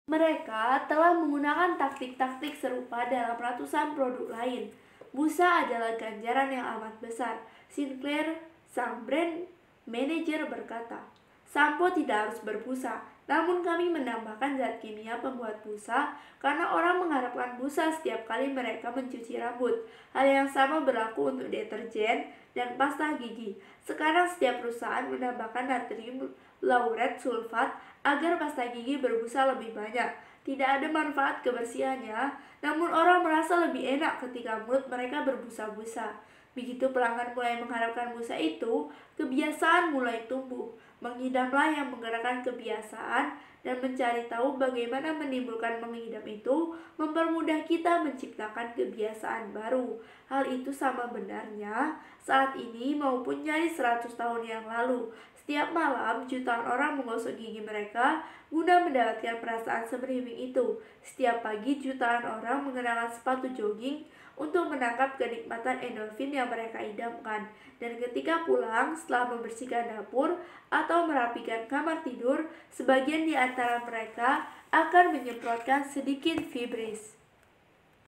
S1: Mereka telah menggunakan taktik-taktik serupa dalam ratusan produk lain. Busa adalah ganjaran yang amat besar. Sinclair, sang brand manager, berkata, "Sampo tidak harus berbusa, namun kami menambahkan zat kimia pembuat busa karena orang mengharapkan busa setiap kali mereka mencuci rambut. Hal yang sama berlaku untuk deterjen dan pasta gigi. Sekarang setiap perusahaan menambahkan natrium laureth sulfat agar pasta gigi berbusa lebih banyak. Tidak ada manfaat kebersihannya, namun orang merasa lebih enak ketika mulut mereka berbusa-busa. Begitu pelanggan mulai mengharapkan busa itu, kebiasaan mulai tumbuh. Mengidamlah yang menggerakkan kebiasaan, dan mencari tahu bagaimana menimbulkan mengidam itu mempermudah kita menciptakan kebiasaan baru. Hal itu sama benarnya saat ini maupun nyaris 100 tahun yang lalu. Setiap malam, jutaan orang menggosok gigi mereka guna mendapatkan perasaan semeriwing itu. Setiap pagi, jutaan orang mengenakan sepatu jogging untuk menangkap kenikmatan endorfin yang mereka idamkan. Dan ketika pulang, setelah membersihkan dapur atau merapikan kamar tidur, sebagian di antara mereka akan menyemprotkan sedikit Febreze.